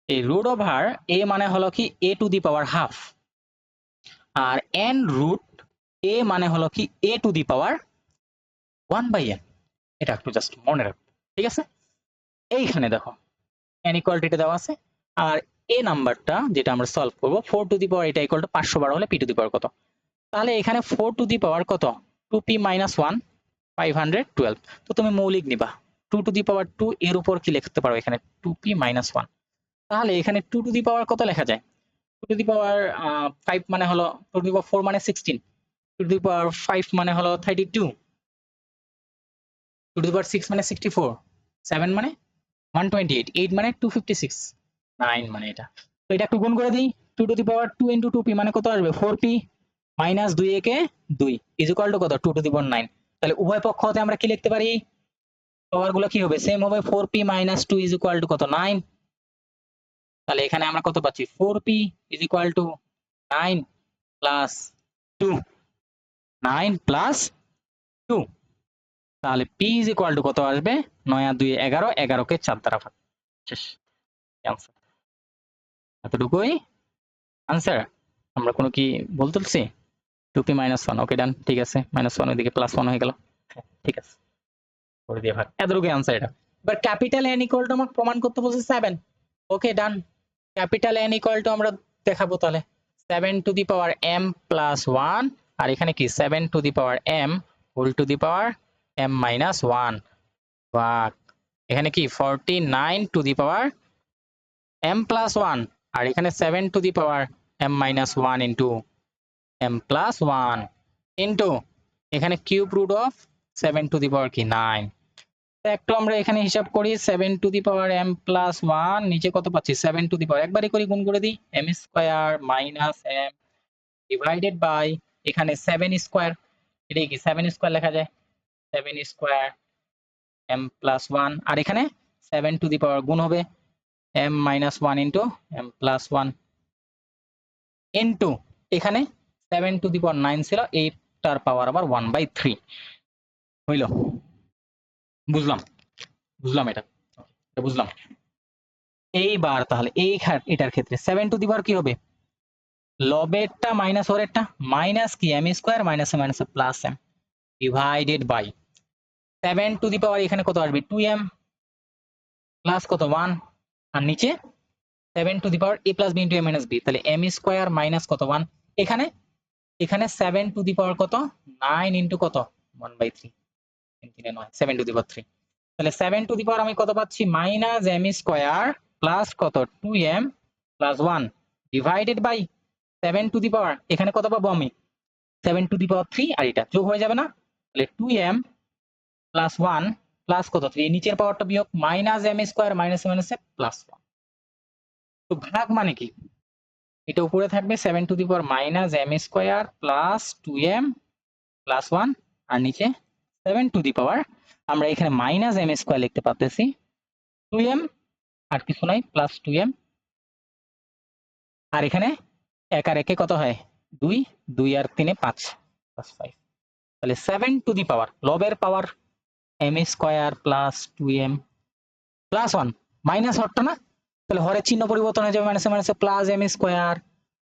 এই রুট ওভার a মানে হলো কি a to the power half, আর n রুট a মানে হলো কি a to the power 1/n। এটা একটু জাস্ট মনে রাখো, ঠিক আছে? এইখানে দেখো n ইকুয়ালিটিটা দেওয়া আছে, আর a নাম্বারটা যেটা আমরা সলভ করব 4 টু দি পাওয়ার, এটা ইকুয়াল টু 512 হলে p টু দি পাওয়ার কত? তাহলে এখানে 4 টু দি পাওয়ার কত? 2p - 1 512। তো তুমি মৌলিক নিবা, 2 টু দি পাওয়ার 2 এর উপর কি লিখতে পারো এখানে? 2p - 1। তাহলে এখানে 2 টু দি পাওয়ার কত লেখা যায়? 2 টু দি পাওয়ার 5 মানে হলো 2 টু দি পাওয়ার 4 মানে 16, 2 টু দি পাওয়ার 5 মানে হলো 32, 2 টু দি পাওয়ার 6 মানে 64, 7 মানে 128, 8 মানে 256, 9 মানে এটা। তো এটা একটু গুণ করে দিই। 2 to the power 2 into 2p মানে কত আসবে? 4p মাইনাস 2 একে 2 ইজ ইকুয়াল টু কত? 2 টু দি পাওয়ার 9। তাহলে উভয় পক্ষ হতে আমরা কি লিখতে পারি? পাওয়ার গুলো কি হবে? সেম হবে। 4p minus 2 is equal to কত? 9। তাহলে এখানে আমরা কত পাচ্ছি? 4p is equal two 9 plus 2, 9 plus 2। তাহলে p ইজ ইকুয়াল টু কত আসবে? 9 আর 2 11, 11 কে 4 দ্বারা ভাগ। শেষ আনসার। এতটুকুই আনসার। আমরা কোনো কি বল তুলছি? 2p - 1, ওকে ডান, ঠিক আছে। -1 ওইদিকে +1 হয়ে গেল, ঠিক আছে, করে দিয়ে ভাগ। এতটুকুই আনসার এটা। এবার ক্যাপিটাল N ইকুয়াল টু আমাকে প্রমাণ করতে বলছে 7, okay done. Capital N equal to আমরা দেখাবো তাহলে 7 to the power m plus 1, আর এখানে কি 7 to the power m whole to the power m minus 1 ভাগ এখানে কি 49 to the power m plus 1, আর এখানে 7 to the power m minus 1 into m plus 1 into এখানে cube root of 7 to the power কি 9। একটু আমরা এখানে হিসাব করি, 7 to the power m plus 1, নিচে কত পাচ্ছি? 7 টু দি পাওয়ার, একবারই করে গুণ করে দিই, m square minus m divided by এখানে 7 স্কয়ার, এটা কি 7 স্কয়ার লেখা যায়, 7 স্কয়ার m প্লাস 1, আর এখানে 7 টু দি পাওয়ার গুণ হবে m minus 1 into m plus 1 into এখানে 7 টু দি পাওয়ার 9 ছিল, এইটার পাওয়ার আবার 1/3 হইল। বুঝলাম এটা বুঝলাম। এইবার তাহলে এটার ক্ষেত্রে 7 টু দি পাওয়ার কি হবে? লবেরটা মাইনাস ওরেরটা, মাইনাস কি m square minus minus plus m divided by 7 to the power এখানে কত আসবে? 2m প্লাস কত 1, আর নিচে
7 to the power a plus b into a minus b, তাহলে m স্কোয়ার মাইনাস কত 1, এখানে এখানে 7 টু দি পাওয়ার কত 9 ইন্টু কত 1/3, 9 7 টু দি পাওয়ার 3, তাহলে 7 টু দি পাওয়ার আমি কত পাচ্ছি মাইনাস m স্কোয়ার প্লাস কত 2m plus 1 divided by 7 to the power, এখানে কত পাবো আমি 7 টু দি পাওয়ার 3, আর এটা যোগ হয়ে যাবে না, তাহলে 2m প্লাস 1 প্লাস কত 3, নিচের পাওয়ারটা বিয়োগ মাইনাস m স্কোয়ার মাইনাস মাইনাসে প্লাস 1। তো ভাগ মানে কি, এটা উপরে থাকবে 7 to the power minus m square plus 2m plus 1, আর নিচে 7 টু দি পাওয়ার আমরা এখানে মাইনাস m স্কোয়ার লিখতে পারতেছি 2m আর কিছু নাই প্লাস 2m, আর এখানে এক আর একে কত হয় 2, 2 আর 3 5 প্লাস 5, তাহলে 7 টু দি পাওয়ার লবের power m square plus 2m plus 1 minus হরটা না, তাহলে হরের চিহ্ন পরিবর্তন হয়ে যাবে মাইনাসে মাইনাসে প্লাস m স্কোয়ার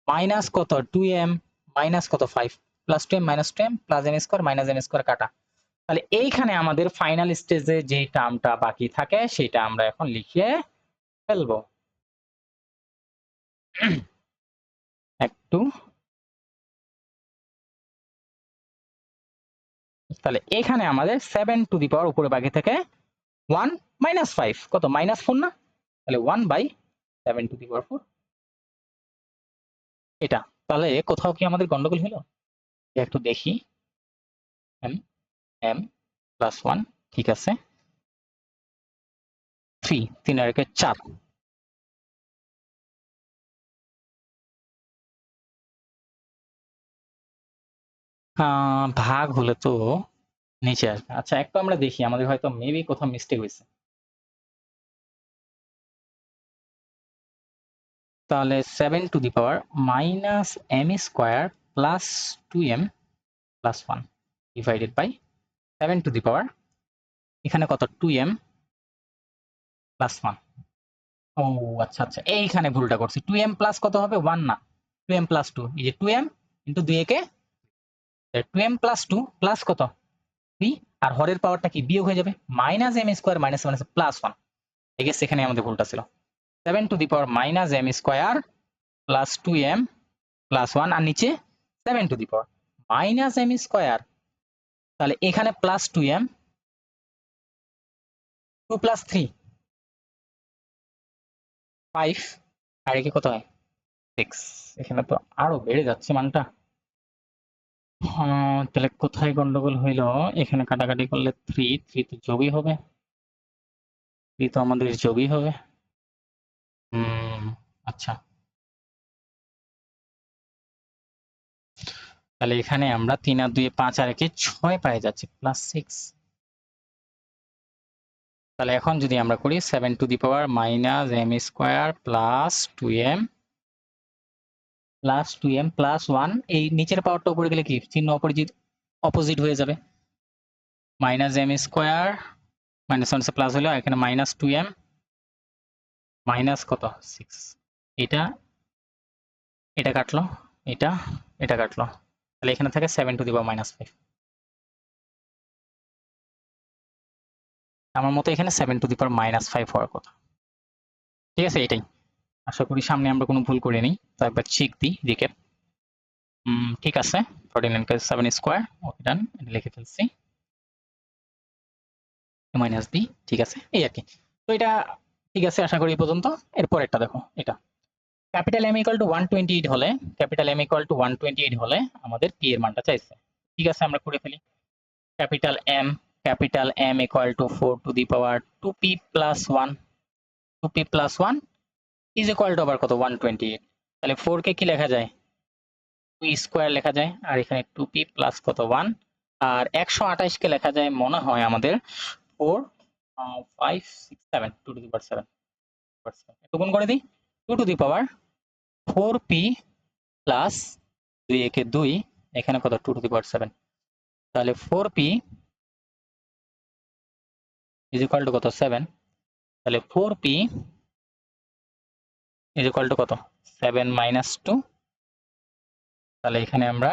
মাইনাস কত 2m মাইনাস কত 5 plus 2m minus 2m plus m square minus m square কাটা, তাহলে এইখানে আমাদের ফাইনাল স্টেজে যে টার্মটা বাকি থাকে সেটা আমরা এখন লিখে ফেলবো। একটু তাহলে এখানে আমাদের 7 টু দি পাওয়ার উপরে বাকি থেকে 1 মাইনাস 5 কত মাইনাস 4 না, তাহলে 1/7 টু দি পাওয়ার 4 এটা। তাহলে কোথাও কি আমাদের গন্ডগোল হলো একটু দেখি, m m প্লাস 1 ঠিক আছে, 3 3 আর 4, ভাগ হলে তো নিচে আসবে। আচ্ছা একটু আমরা দেখি আমাদের হয়তো মেবি কোথাও মিস্টেক হয়েছে, তাহলে 7 to the power minus m square plus 2m plus 1 divided by 7 to the power এখানে কত 2m প্লাস 1। ও আচ্ছা আচ্ছা এইখানে ভুলটা করছি, 2m প্লাস কত হবে 1 না, 2m প্লাস 2, এই যে 2m ইন্টু 2 একে 2m প্লাস 2 প্লাস কত 3, আর হরের পাওয়ারটা কি বিয়োগ হয়ে যাবে minus m square minus minus plus 1, ঠিক আছে এখানে আমাদের ভুলটা ছিল 7 to the power minus m square plus 2m plus 1, আর নিচে 7 to the power minus m square, তাহলে এখানে প্লাস 2m 2 প্লাস 3 5, আর একে কত হয় 6, এখানে তো আরো বেড়ে যাচ্ছে মানটা। তাহলে কোথায় গন্ডগোল হইলো, এখানে কাটাকাটি করলে 3 3 তো যোগই হবে, 3 তো আমাদের যোগই হবে। আচ্ছা তাহলে এখানে আমরা 3 আর 2 5 আর 1 6 পেয়ে যাচ্ছি প্লাস 6, তাহলে এখন যদি আমরা করি 7 to the power minus m square plus 2m plus 1, এই নিচের পাওয়ারটা উপরে গেলে কি চিহ্ন অপোজিট হয়ে যাবে, minus m square minus 1 plus হলো, এখানে মাইনাস 2m মাইনাস কত 6, এটা এটা কাটলো, এটা এটা কাটলো, তাহলে এখানে থাকে 7 টু দি পাওয়ার মাইনাস 5, আমার মতো এখানে 7 টু দি পাওয়ার মাইনাস 5 হওয়ার কথা, ঠিক আছে এটাই। আশা করি সামনে আমরা কোনো ভুল করিনি, তো একবার চেক দিই রিক্যাপ। ঠিক আছে 49 + 7 স্কোয়ার, ওকে ডান, এটা লিখে ফেলছি মাইনাস বি, ঠিক আছে এই আর কি। তো এটা ঠিক আছে আশা করি এই পর্যন্ত। এরপর একটা দেখো, এটা ক্যাপিটাল M = 128 হলে, ক্যাপিটাল M = 128 হলে আমাদের p এর মানটা চাইছে, ঠিক আছে আমরা করে ফেলি। Capital M = 4 to the power 2p + 1, 2p + 1 = আবার কত 128, তাহলে 4 কে কি লেখা যায় 2 স্কয়ার লেখা যায়, আর এখানে 2p প্লাস কত 1, আর 128 কে লেখা যায় মনে হয় আমাদের 4 5 6 7 2 টু দি পাওয়ার 7, একটু গুণ করে দিই 2 to the power 4p plus 2 একে 2, এখানে কত 2 টু দি পাওয়ার 7, তাহলে 4p = কত 7, তাহলে 4p = কত 7 - 2, তাহলে এখানে আমরা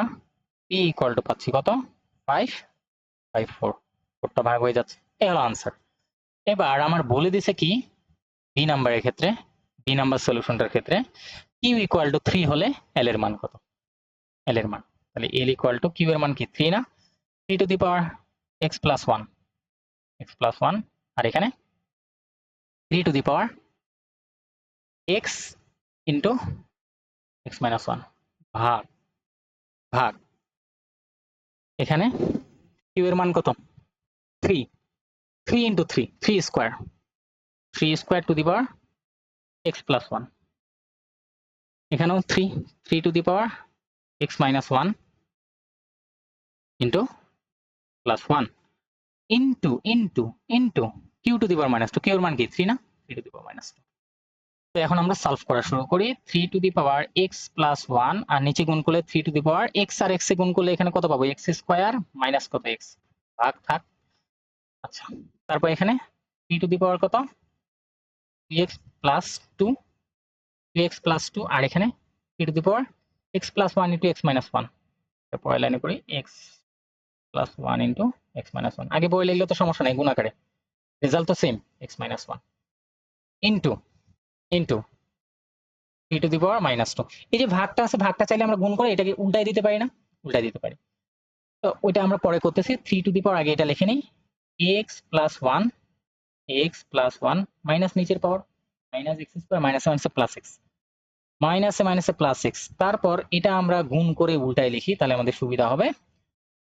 p = পাচ্ছি কত 5/4, 4টা ভাগ হয়ে যাচ্ছে, এই হলো আনসার। এবার আমার বলে দিছে কি বি নাম্বারের ক্ষেত্রে, b বি নাম্বার সলিউশনটার ক্ষেত্রে কিউ ইকুয়াল টু 3 হলে এল এর মান কত? এল এর মান, তাহলে এল ইকুয়াল টু কিউ এর মান কি 3 না, 3 to the power x plus 1, x plus 1, আর এখানে 3 to the power x into x minus 1 ভাগ ভাগ এখানে কিউ এর মান কত 3, 3 into 3, 3 square, 3 square to the power x plus 1, এখানেও 3, 3 to the power x minus 1 into plus 1 into into into Q to the power minus 2, Q এর মান কি 3 না, 3 টু দি পাওয়ার মাইনাস 2। তো এখন আমরা সলভ করা শুরু করি। 3 to the power x plus 1 আর নিচে গুণ করলে 3 টু দি পাওয়ার x আর x এ গুণ করলে এখানে কত পাবো x স্কয়ার মাইনাস কত x ভাগ থাক। আচ্ছা, তারপর এখানে 3 টু দি পাওয়ার কত 2x প্লাস 2, 2x প্লাস 2, আর এখানে 3 to the power x plus 1 into x minus 1, পরের লাইনে করি x plus 1 into x minus 1, আগে বই লিখলে তো সমস্যা নাই, গুণ আকারে রেজাল্ট তো same x minus 1 into into 3 to the power minus 2। এই যে ভাগটা আছে, ভাগটা চাইলে আমরা গুণ করে এটাকে উল্টাই দিতে পারি না, উল্টাই দিতে পারি। তো ওইটা আমরা পরে করতেছি। 3 টু দি পাওয়ার আগে এটা লিখে নেই x plus 1, x plus 1 minus নিচের power minus x square minus মাইনাসে প্লাস x, মাইনাসে মাইনাসে প্লাস x, তারপর এটা আমরা গুণ করে উল্টাই লিখি তাহলে আমাদের সুবিধা হবে।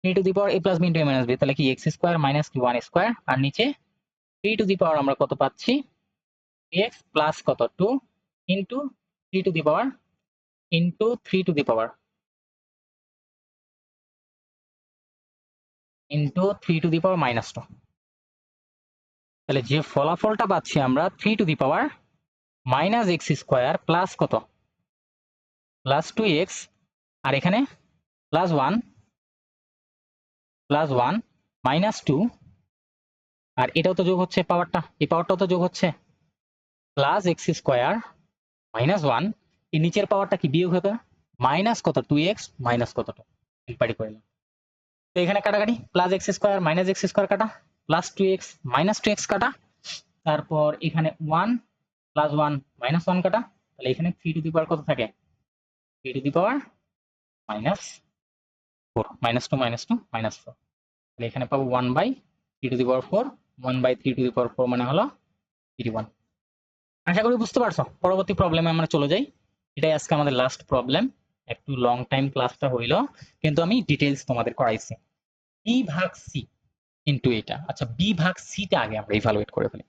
3 to the power a plus b into a minus b, তাহলে কি x স্কয়ার মাইনাস কি 1 স্কয়ার, আর নিচে 3 টু দি পাওয়ার আমরা কত পাচ্ছি x প্লাস কত 2 into 3 to the power into 3 to the power into 3 to the power minus 2। তাহলে যে ফলাফলটা পাচ্ছি আমরা 3 to the power minus x square plus কত প্লাস 2x, আর এখানে প্লাস 1 মাইনাস 2, আর এটাও তো যোগ হচ্ছে পাওয়ারটা, এই পাওয়ারটাও তো যোগ হচ্ছে প্লাস এক্স স্কোয়ার মাইনাস 1, এই নিচের পাওয়ারটা কি বিয়োগ হবে মাইনাস কত 2x মাইনাস কত 2, ইনপারি করে নিলাম। তো এখানে কাটাকাটি plus x square minus x square কাটা, প্লাস 2x মাইনাস 2x কাটা, তারপর এখানে 1 প্লাস 1 মাইনাস 1 কাটা, তাহলে এখানে 3 টু দি পাওয়ার কত থাকে 3 to the power minus 4, minus 2 minus 2 minus 4, তাহলে এখানে পাবো 1/3 two the power 4, 1/3 two the power 4 মানে হলো 31। আশা করি বুঝতে পারছো। পরবর্তী প্রবলেমে আমরা চলে যাই। এটাই আজকে আমাদের লাস্ট প্রবলেম। একটু লং টাইম ক্লাসটা হইলো, কিন্তু আমি ডিটেইলস তোমাদের করাইছি। বি ভাগ সি ইনটু এটা। আচ্ছা, বি ভাগ সিটা আগে আমরা ইভালুয়েট করে ফেলি।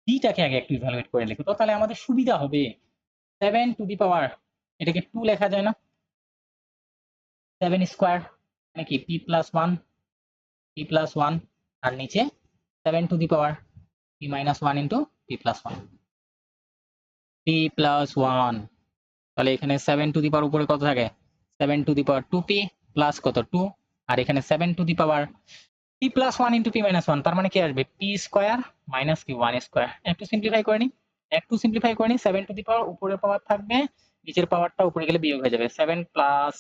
বিটাকে আগে একটু ইভালুয়েট করে লিখি, তো তাহলে আমাদের সুবিধা হবে। 7 টু দি পাওয়ার, এটাকে 2 লেখা যায় না, 7 স্কয়ার মানে কি p প্লাস 1, p প্লাস 1, আর নিচে 7 to the power p minus 1 into p plus 1, p plus 1, তাহলে এখানে 7 টু দি পাওয়ার উপরে কত থাকে 7 to the power 2p plus কত 2, আর এখানে 7 to the power p plus 1 into p minus 1, তার মানে কি আসবে p স্কয়ার মাইনাস কি 1 স্কয়ার। একটু সিম্পলিফাই করে নি, 7 টু দি পাওয়ার উপরের পাওয়ার থাকবে, নিচের পাওয়ারটা উপরে গেলে বিয়োগ হয়ে যাবে, 7 plus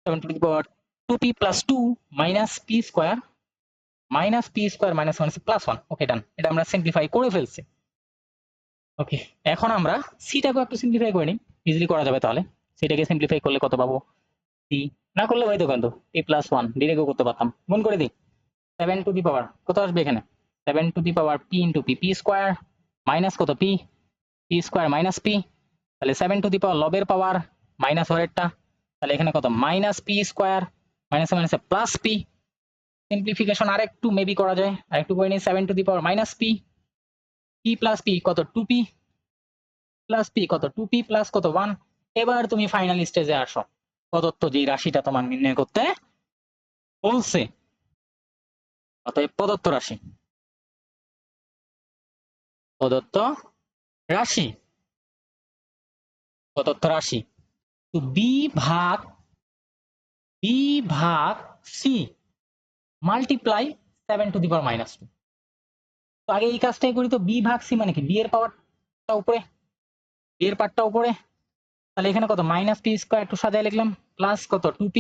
7 to the power 2p plus 2 minus p square minus p square minus 1 plus 1। ওকে, ডান, এটা আমরা সিম্পলিফাই করে ফেলছি। ওকে, এখন আমরা সিটাকে একটু সিম্পলিফাই করে নিই, ইজিলি করা যাবে। তাহলে সিটাকে সিম্পলিফাই করলে কত পাবো p, না করলে ওই তো কিন্তু p প্লাস 1 ডিরেক্টও করতে পারতাম, গুণ করে দিই 7 টু দি পাওয়ার কত আসবে এখানে 7 to the power p into p, p square minus কত p, p square minus p, তাহলে 7 টু দি পাওয়ার লবের পাওয়ার মাইনাস হরেরটা, তাহলে এখানে কত মাইনাস p স্কয়ার মাইনাস মাইনাসে প্লাস p। সিম্পলিফিকেশন আরেকটু মেবি করা যায়, আরেকটু করে নিই 7 to the power minus p, p plus p কত 2p প্লাস p কত 2p প্লাস কত 1। এবার তুমি ফাইনাল স্টেজে আসো, প্রদত্ত যে রাশিটা তোমার নির্ণয় করতে বলছে, অতএব প্রদত্ত রাশি প্রদত্ত রাশি প্রদত্ত রাশি তো বি ভাগ C multiply 7 to the power minus 2। তো আগে এই কাজটাই করি, তো বি ভাগ সি মানে কি বি এর পাওয়ারটা উপরে, বি এর পাওয়ারটা উপরে, তাহলে এখানে কত মাইনাস পি স্কয়ার একটু সাজায় লিখলাম, প্লাস কত 2p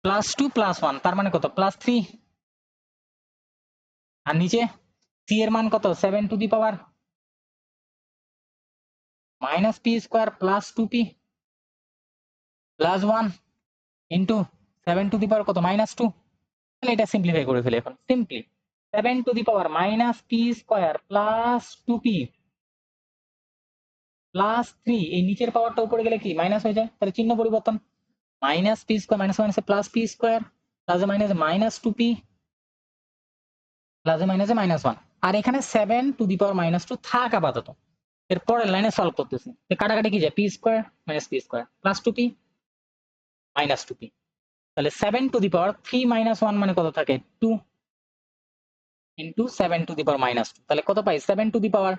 প্লাস 2 প্লাস 1, তার মানে কত প্লাস 3, আর নিচে সি এর মান কত 7 to the power minus p square plus 2p plus 1 into 7 to the power কত মাইনাস 2। তাহলে এটা সিম্পলিফাই করে ফেলি এখন simply 7 to the power minus p square plus 2p plus 3, এই নিচের পাওয়ারটা উপরে গেলে কি মাইনাস হয়ে যায়, তাহলে চিহ্ন পরিবর্তন, মাইনাস পি স্কোয়ার মাইনাস মাইনাসে plus P square plus minus minus 2p plus মাইনাসে মাইনাস 1। আর এখানে 7 টু দি পাওয়ার মাইনাস 2 থাক আপাতত। এর পরের লাইনে সলভ করতেছি, তো কাটাকাটি কি যায়, P square minus p square plus 2p minus 2p। তাহলে 7 টু দি পাওয়ার 3 মাইনাস 1 মানে কত থাকে 2 into 7 to the power minus 2। তাহলে কত পাই 7 to the power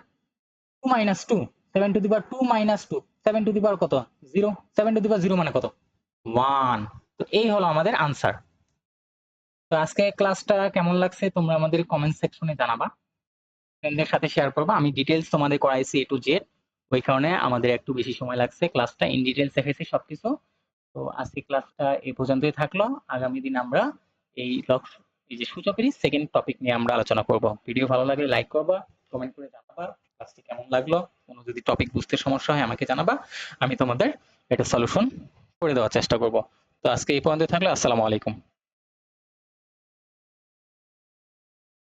2 minus 2, 7 to the power 2 minus 2, 7 to the power কত 0, 7 টু দি পাওয়ার 0 মানে কত 1। তো এই হলো আমাদের আনসার। তো আজকে ক্লাসটা কেমন লাগছে তোমরা আমাদের কমেন্ট সেকশনে জানাবা, ফ্রেন্ডদের সাথে শেয়ার করবা। আমি ডিটেইলস তোমাদের করাইছি এ টু জেড, ওই কারণে আমাদের একটু বেশি সময় লাগছে, ক্লাসটা ইন ডিটেইলস দেখাইছি সবকিছু। তো আজকে ক্লাসটা এই পর্যন্তই থাকলো। আগামী দিন আমরা এই যে সূচকেরই সেকেন্ড টপিক নিয়ে আমরা আলোচনা করব। ভিডিও ভালো লাগলে লাইক করবা, কমেন্ট করে জানাবা ক্লাসটি কেমন লাগলো। কোনো যদি টপিক বুঝতে সমস্যা হয় আমাকে জানাবা, আমি তোমাদের এটা সলিউশন করে দেওয়ার চেষ্টা করব। তো আজকে এই পর্যন্ত থাকলো, আসসালামু আলাইকুম।